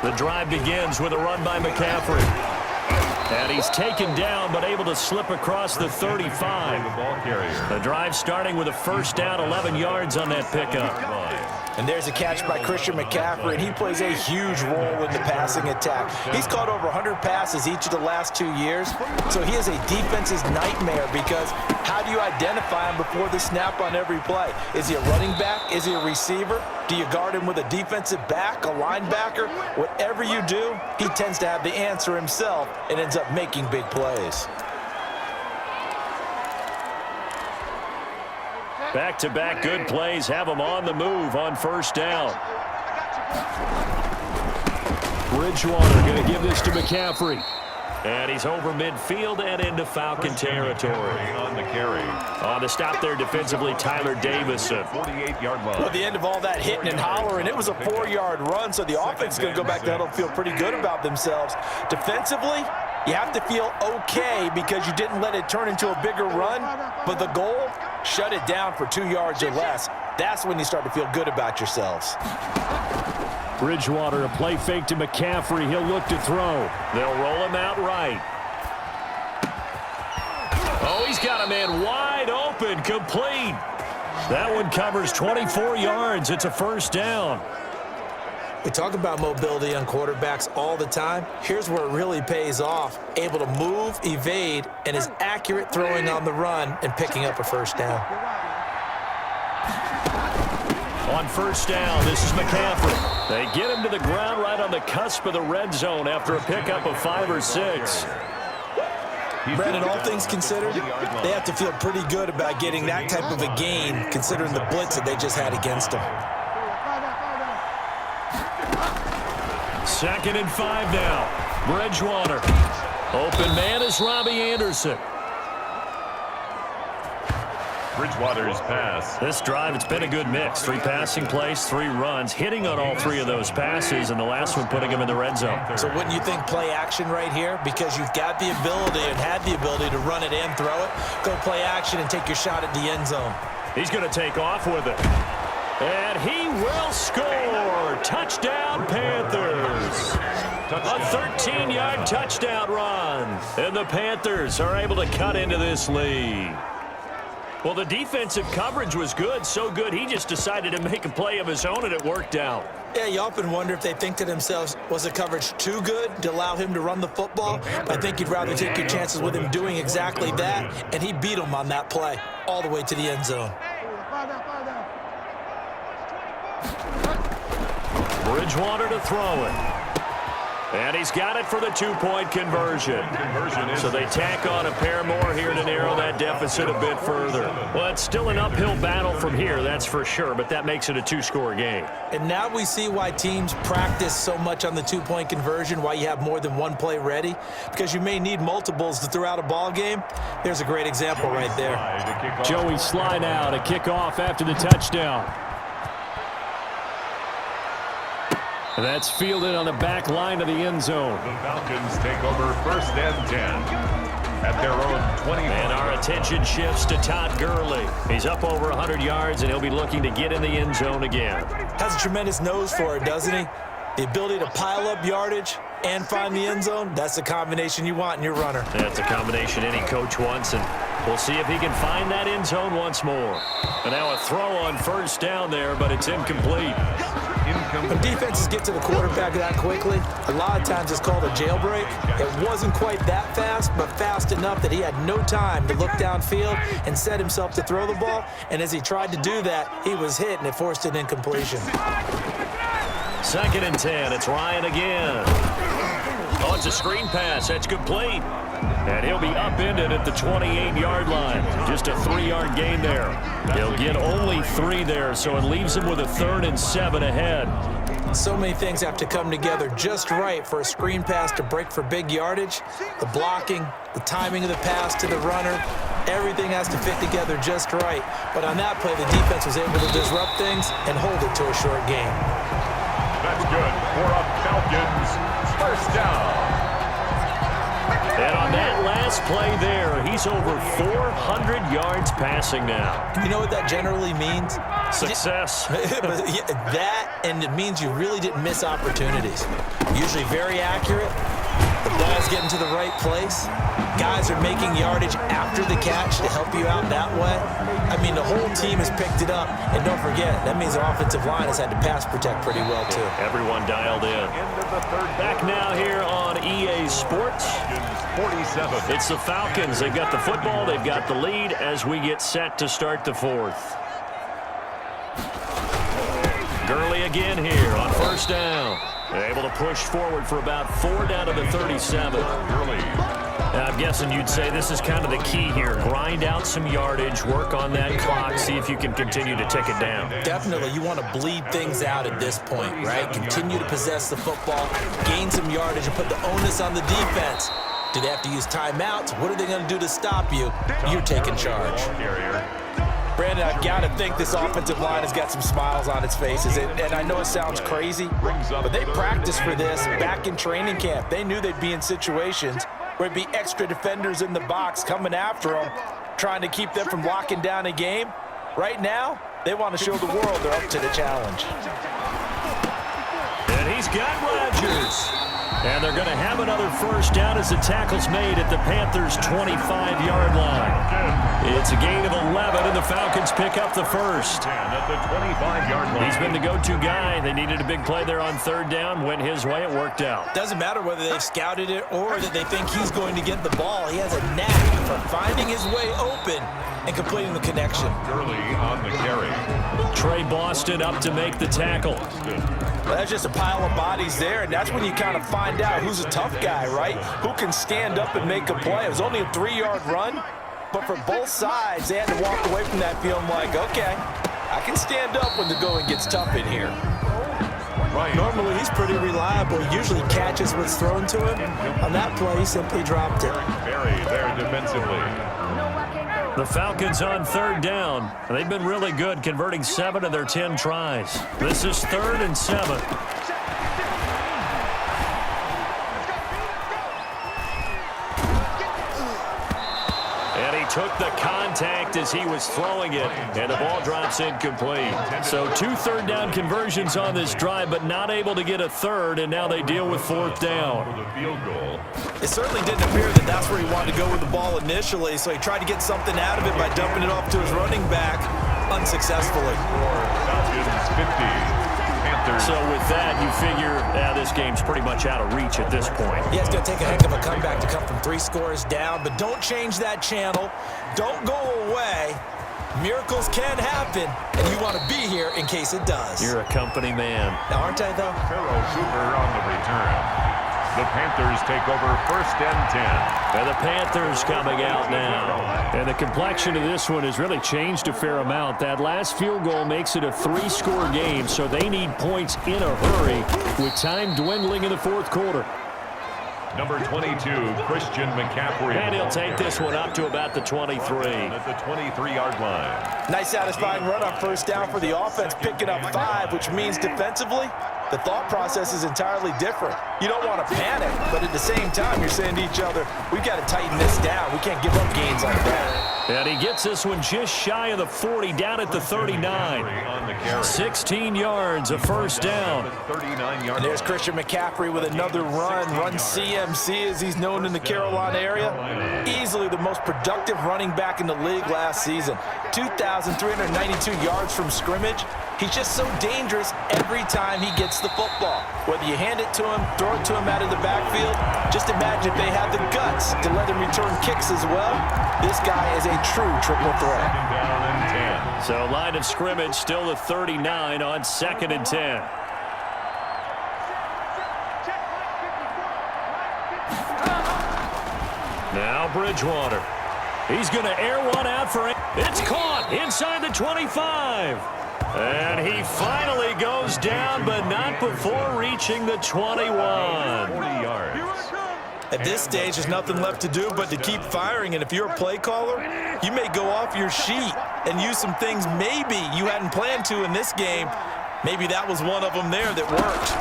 Speaker 1: The drive begins with a run by McCaffrey. And he's taken down, but able to slip across the 35.
Speaker 3: The ball carrier.
Speaker 1: The drive starting with a 1st down, 11 yards on that pickup.
Speaker 2: And there's a catch by Christian McCaffrey, and he plays a huge role in the passing attack. He's caught over 100 passes each of the last 2 years, so he is a defense's nightmare because how do you identify him before the snap on every play? Is he a running back? Is he a receiver? Do you guard him with a defensive back, a linebacker? Whatever you do, he tends to have the answer himself and ends up making big plays.
Speaker 1: Back-to-back good plays have them on the move on 1st down. Bridgewater going to give this to McCaffrey. And he's over midfield and into Falcon territory.
Speaker 3: On the carry.
Speaker 1: On the stop there defensively, Tyler Davison.
Speaker 3: 48-yard line.
Speaker 2: At the end of all that hitting and hollering, it was a 4-yard run, so the offense is going to go back to huddle and feel pretty good about themselves. Defensively, you have to feel okay because you didn't let it turn into a bigger run, but the goal, shut it down for 2 yards or less. That's when you start to feel good about yourselves.
Speaker 1: Bridgewater, a play fake to McCaffrey. He'll look to throw. They'll roll him out right. Oh, he's got a man wide open, complete. That one covers 24 yards. It's a 1st down.
Speaker 2: We talk about mobility on quarterbacks all the time. Here's where it really pays off. Able to move, evade, and is accurate throwing on the run and picking up a 1st down.
Speaker 1: On 1st down, this is McCaffrey. They get him to the ground right on the cusp of the red zone after a pickup of 5 or 6.
Speaker 2: Brandon, all things considered, they have to feel pretty good about getting that type of a gain considering the blitz that they just had against them.
Speaker 1: 2nd and 5 now. Bridgewater. Open man is Robbie Anderson.
Speaker 3: Bridgewater's pass.
Speaker 1: This drive, it's been a good mix. 3 passing plays, 3 runs, hitting on all 3 of those passes, and the last one putting him in the red zone.
Speaker 2: So wouldn't you think play action right here? Because you've got the ability and had the ability to run it and throw it. Go play action and take your shot at the end zone.
Speaker 1: He's going to take off with it. And he will score. Touchdown, Panthers. A 13-yard touchdown run. And the Panthers are able to cut into this lead. Well, the defensive coverage was good, so good he just decided to make a play of his own, and it worked out.
Speaker 2: Yeah, you often wonder if they think to themselves, was the coverage too good to allow him to run the football? I think you'd rather take your chances with him doing exactly that, and he beat him on that play all the way to the end zone.
Speaker 1: Bridgewater to throw it. And he's got it for the two-point conversion. So they tack on a pair more here to narrow that deficit a bit further. Well, it's still an uphill battle from here, that's for sure, but that makes it a two-score game.
Speaker 2: And now we see why teams practice so much on the two-point conversion, why you have more than one play ready, because you may need multiples to throw out a ball game. There's a great example right there.
Speaker 1: Joey Sly now to kick off after the touchdown. And that's fielded on the back line of the end zone.
Speaker 3: The Falcons take over 1st and 10 at their own 20.
Speaker 1: And our attention shifts to Todd Gurley. He's up over 100 yards, and he'll be looking to get in the end zone again.
Speaker 2: Has a tremendous nose for it, doesn't he? The ability to pile up yardage and find the end zone, that's the combination you want in your runner.
Speaker 1: That's a combination any coach wants, and we'll see if he can find that end zone once more. And now a throw on 1st down there, but it's incomplete.
Speaker 2: When defenses get to the quarterback that quickly, a lot of times it's called a jailbreak. It wasn't quite that fast, but fast enough that he had no time to look downfield and set himself to throw the ball. And as he tried to do that, he was hit, and it forced an incompletion.
Speaker 1: 2nd and 10. It's Ryan again. Oh, it's a screen pass. That's complete. And he'll be upended at the 28-yard line. Just a 3-yard gain there. He'll get only 3 there, so it leaves him with a 3rd and 7 ahead.
Speaker 2: So many things have to come together just right for a screen pass to break for big yardage. The blocking, the timing of the pass to the runner, everything has to fit together just right. But on that play, the defense was able to disrupt things and hold it to a short game.
Speaker 3: That's good for a Falcons 1st down.
Speaker 1: And on that last play there, he's over 400 yards passing now.
Speaker 2: You know what that generally means?
Speaker 1: Success.
Speaker 2: That, and it means you really didn't miss opportunities. Usually very accurate. The ball's getting to the right place. Guys are making yardage after the catch to help you out that way. I mean, the whole team has picked it up. And don't forget, that means the offensive line has had to pass protect pretty well, too.
Speaker 1: Everyone dialed in. Back now here on EA Sports.
Speaker 3: 47.
Speaker 1: It's the Falcons. They've got the football. They've got the lead as we get set to start the 4th. Gurley again here on 1st down. They're able to push forward for about 4 down to the 37. I'm guessing you'd say this is kind of the key here. Grind out some yardage, work on that clock, see if you can continue to tick it down.
Speaker 2: Definitely. You want to bleed things out at this point, right? Continue to possess the football, gain some yardage, and put the onus on the defense. Do they have to use timeouts? What are they going to do to stop you? You're taking charge. Brandon, I've got to think this offensive line has got some smiles on its faces. And I know it sounds crazy, but they practiced for this back in training camp. They knew they'd be in situations where it'd be extra defenders in the box coming after them, trying to keep them from locking down a game. Right now, they want to show the world they're up to the challenge.
Speaker 1: And he's got Rodgers. And they're going to have another 1st down as the tackle's made at the Panthers' 25-yard line. It's a gain of 11, and the Falcons pick up the 1st.
Speaker 3: At the 25-yard line.
Speaker 1: He's been the go-to guy. They needed a big play there on 3rd down. Went his way. It worked out.
Speaker 2: Doesn't matter whether they've scouted it or that they think he's going to get the ball. He has a knack for finding his way open and completing the connection.
Speaker 3: Early on the carry.
Speaker 1: Trey Boston up to make the tackle.
Speaker 2: Well, that's just a pile of bodies there, and that's when you kind of find out who's a tough guy, right? Who can stand up and make a play. It was only a 3-yard run, but for both sides, they had to walk away from that feeling like, okay, I can stand up when the going gets tough in here.
Speaker 3: Right.
Speaker 2: Normally, he's pretty reliable. He usually catches what's thrown to him. On that play, he simply dropped it.
Speaker 3: Very there defensively.
Speaker 1: The Falcons on 3rd down. They've been really good, converting 7 of their 10 tries. This is 3rd and 7. And he took the contact as he was throwing it, and the ball drops incomplete. So 2 3rd down conversions on this drive, but not able to get a 3rd, and now they deal with 4th down.
Speaker 2: It certainly didn't appear that that's where he wanted to go with the ball initially, so he tried to get something out of it by dumping it off to his running back unsuccessfully.
Speaker 3: Falcons 50. Panthers.
Speaker 1: So with that, you figure this game's pretty much out of reach at this point.
Speaker 2: Yeah, it's going to take a heck of a comeback to come from 3 scores down, but don't change that channel. Don't go away. Miracles can happen, and you want to be here in case it does.
Speaker 1: You're a company man.
Speaker 2: Now, aren't I, though?
Speaker 3: Pharaoh Cooper on the return. The Panthers take over 1st and 10.
Speaker 1: And the Panthers coming out now. And the complexion of this one has really changed a fair amount. That last field goal makes it a 3-score game, so they need points in a hurry with time dwindling in the fourth quarter.
Speaker 3: Number 22, Christian McCaffrey.
Speaker 1: And he'll take this one up to about the 23.
Speaker 3: At the 23-yard line.
Speaker 2: Nice satisfying run on first down for the offense, picking up 5, which means defensively, the thought process is entirely different. You don't want to panic, but at the same time, you're saying to each other, we've got to tighten this down. We can't give up gains like that.
Speaker 1: And he gets this one just shy of the 40, down at the 39. 16 yards, a first down.
Speaker 2: And there's Christian McCaffrey with another run CMC as he's known in the Carolina area. Easily the most productive running back in the league last season. 2,392 yards from scrimmage. He's just so dangerous every time he gets the football. Whether you hand it to him, throw it to him out of the backfield, just imagine if they had the guts to let him return kicks as well. This guy is a true triple threat.
Speaker 3: Down and 10.
Speaker 1: So line of scrimmage still the 39 on 2nd and 10. Now Bridgewater. He's going to air one out for it. It's caught inside the 25. And he finally goes down, but not before reaching the 21.
Speaker 3: 40 yards.
Speaker 2: At this stage, there's nothing left to do but to keep firing. And if you're a play caller, you may go off your sheet and use some things maybe you hadn't planned to in this game. Maybe that was one of them there that worked.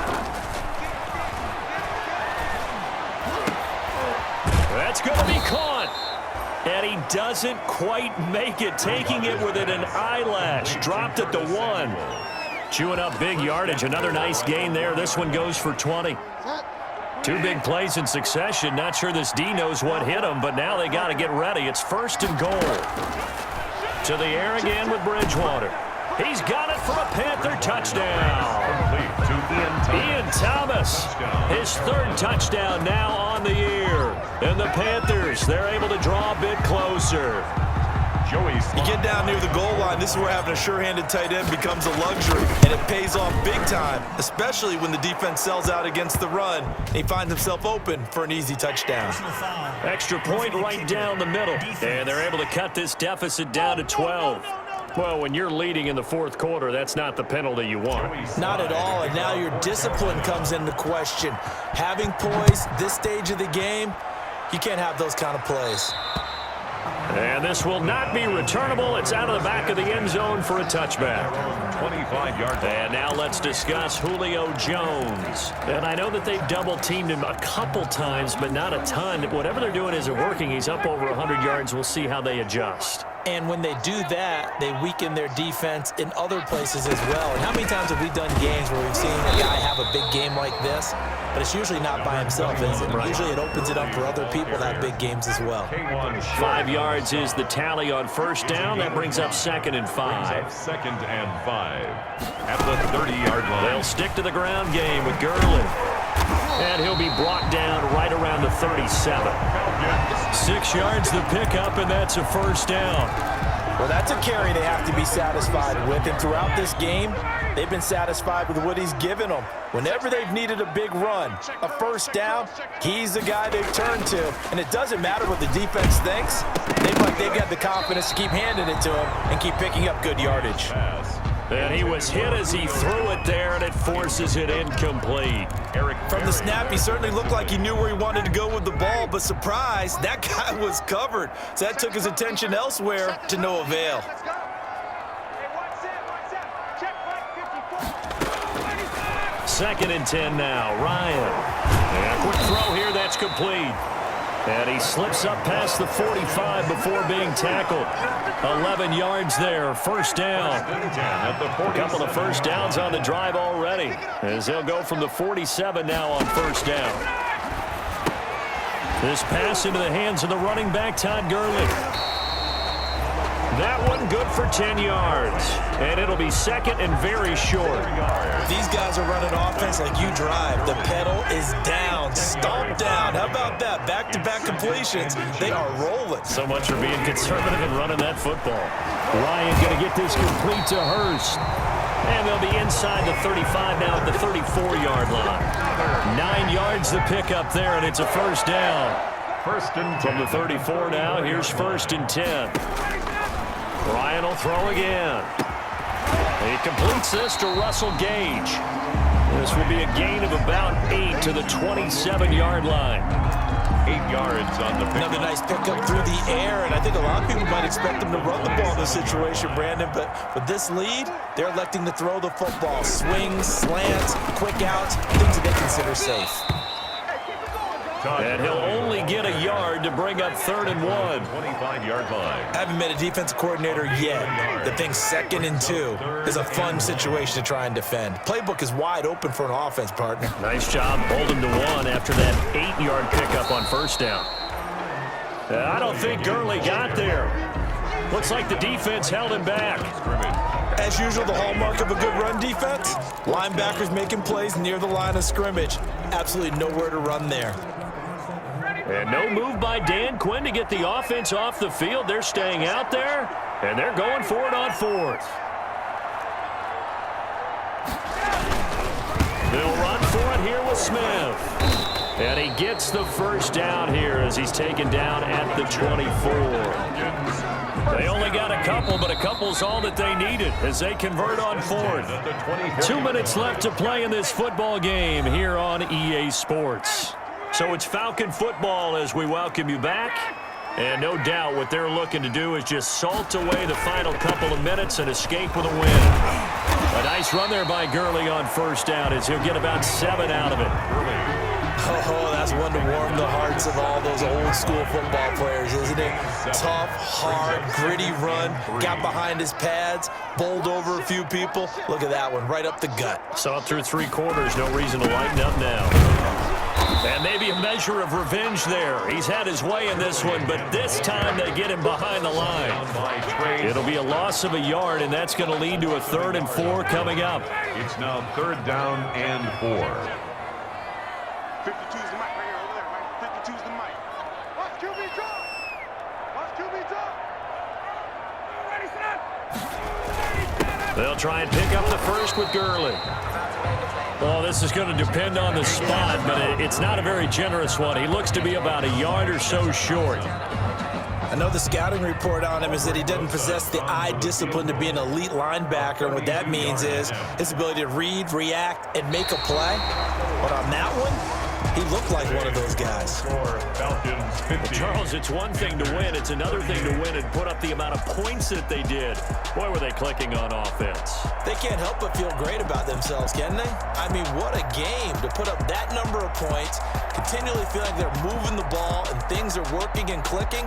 Speaker 1: That's going to be caught. And he doesn't quite make it, taking it within an eyelash. Dropped at the 1. Chewing up big yardage. Another nice gain there. This one goes for 20. 2 big plays in succession. Not sure this D knows what hit him, but now they got to get ready. It's 1st and goal. To the air again with Bridgewater. He's got it for a Panther touchdown.
Speaker 3: Complete to
Speaker 1: Ian Thomas, his 3rd touchdown now on the year. And the Panthers, they're able to draw a bit closer.
Speaker 2: You get down near the goal line, this is where having a sure-handed tight end becomes a luxury, and it pays off big time, especially when the defense sells out against the run, and he finds himself open for an easy touchdown.
Speaker 1: Extra point right down the middle, and they're able to cut this deficit down to 12. Well, when you're leading in the fourth quarter, that's not the penalty you want.
Speaker 2: Not at all, and now your discipline comes into question. Having poise this stage of the game, you can't have those kind of plays.
Speaker 1: And this will not be returnable. It's out of the back of the end zone for a touchback.
Speaker 3: 25-yard line.
Speaker 1: And now let's discuss Julio Jones. And I know that they've double-teamed him a couple times, but not a ton. Whatever they're doing isn't working. He's up over 100 yards. We'll see how they adjust.
Speaker 2: And when they do that, they weaken their defense in other places as well. And how many times have we done games where we've seen a guy have a big game like this, but it's usually not by himself, is it? Right. Usually it opens it up for other people to have big games as well.
Speaker 1: 5 yards is the tally on first down. That brings up 2nd and 5.
Speaker 3: 2nd and 5. At the 30-yard line.
Speaker 1: They'll stick to the ground game with Gurley. And he'll be brought down right around the 37. 6 yards the pickup, and that's a first down.
Speaker 2: Well, that's a carry they have to be satisfied with. And throughout this game, they've been satisfied with what he's given them. Whenever they've needed a big run, a first down, he's the guy they've turned to. And it doesn't matter what the defense thinks. They've got the confidence to keep handing it to him and keep picking up good yardage.
Speaker 1: And he was hit as he threw it there, and it forces it incomplete.
Speaker 2: From the snap, he certainly looked like he knew where he wanted to go with the ball, but surprise, that guy was covered. So that took his attention elsewhere to no avail.
Speaker 1: Second and 10 now. Ryan. And a quick throw here. That's complete. And he slips up past the 45 before being tackled. 11 yards there. First down. A couple of first downs on the drive already, as they'll go from the 47 now on first down. This pass into the hands of the running back, Todd Gurley. That one good for 10 yards. And it'll be second and very short.
Speaker 2: These guys are running offense like you drive. The pedal is down, stomped down. How about that? Back-to-back completions. They are rolling.
Speaker 1: So much for being conservative and running that football. Ryan going to get this complete to Hurst. And they'll be inside the 35 now at the 34-yard line. 9 yards to pick up there, and it's a first down.
Speaker 3: First and 10.
Speaker 1: From the 34 now, here's first and 10. Ryan will throw again. He completes this to Russell Gage. This will be a gain of about 8 to the 27-yard line.
Speaker 3: 8 yards on the pick.
Speaker 2: Another nice pickup through the air, and I think a lot of people might expect them to run the ball in this situation, Brandon, but with this lead, they're electing to throw the football. Swings, slants, quick outs, things that they consider safe.
Speaker 1: And he'll only get a yard to bring up 3rd and 1.
Speaker 3: 25-yard line.
Speaker 2: I haven't met a defensive coordinator yet that thinks 2nd and 2 is a fun situation to try and defend. Playbook is wide open for an offense, partner.
Speaker 1: Nice job holding to 1 after that 8-yard pickup on first down. I don't think Gurley got there. Looks like the defense held him back.
Speaker 2: As usual, the hallmark of a good run defense, linebackers making plays near the line of scrimmage. Absolutely nowhere to run there.
Speaker 1: And no move by Dan Quinn to get the offense off the field. They're staying out there, and they're going for it on 4th. They'll run for it here with Smith. And he gets the first down here as he's taken down at the 24. They only got a couple, but a couple's all that they needed as they convert on 4th. 2 minutes left to play in this football game here on EA Sports. So it's Falcon football as we welcome you back. And no doubt what they're looking to do is just salt away the final couple of minutes and escape with a win. A nice run there by Gurley on first down as he'll get about 7 out of it.
Speaker 2: Oh, that's one to warm the hearts of all those old school football players, isn't it? Tough, hard, gritty run, got behind his pads, bowled over a few people. Look at that one, right up the gut.
Speaker 1: Saw it through 3 quarters, no reason to lighten up now. And maybe a measure of revenge there. He's had his way in this one, but this time they get him behind the line. It'll be a loss of a yard, and that's going to lead to a 3rd and 4 coming up.
Speaker 3: It's now 3rd down and 4.
Speaker 5: 52's the mic right here over there, right? 52's the mic. Watch QB drop. Watch QB drop. Ready, set up.
Speaker 1: They'll try and pick up the first with Gurley. Well, this is going to depend on the spot, but it's not a very generous one. He looks to be about a yard or so short.
Speaker 2: I know the scouting report on him is that he doesn't possess the eye discipline to be an elite linebacker, and what that means is his ability to read, react, and make a play. But on that one, he looked like one of those guys.
Speaker 1: Well, Charles, it's one thing to win. It's another thing to win and put up the amount of points that they did. Boy, were they clicking on offense.
Speaker 2: They can't help but feel great about themselves, can they? I mean, what a game to put up that number of points, continually feel like they're moving the ball and things are working and clicking.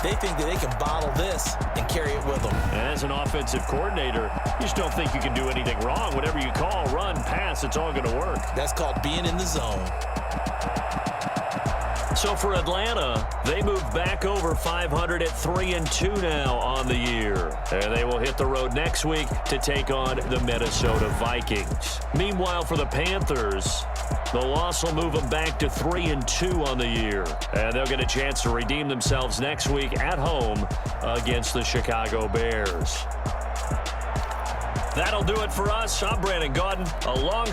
Speaker 2: They think that they can bottle this and carry it with them.
Speaker 1: And as an offensive coordinator, you just don't think you can do anything wrong. Whatever you call, run, pass, it's all going to work.
Speaker 2: That's called being in the zone.
Speaker 1: So for Atlanta, they move back over 500 at 3-2 now on the year. And they will hit the road next week to take on the Minnesota Vikings. Meanwhile, for the Panthers, the loss will move them back to 3-2 on the year. And they'll get a chance to redeem themselves next week at home against the Chicago Bears. That'll do it for us. I'm Brandon Gaudin, along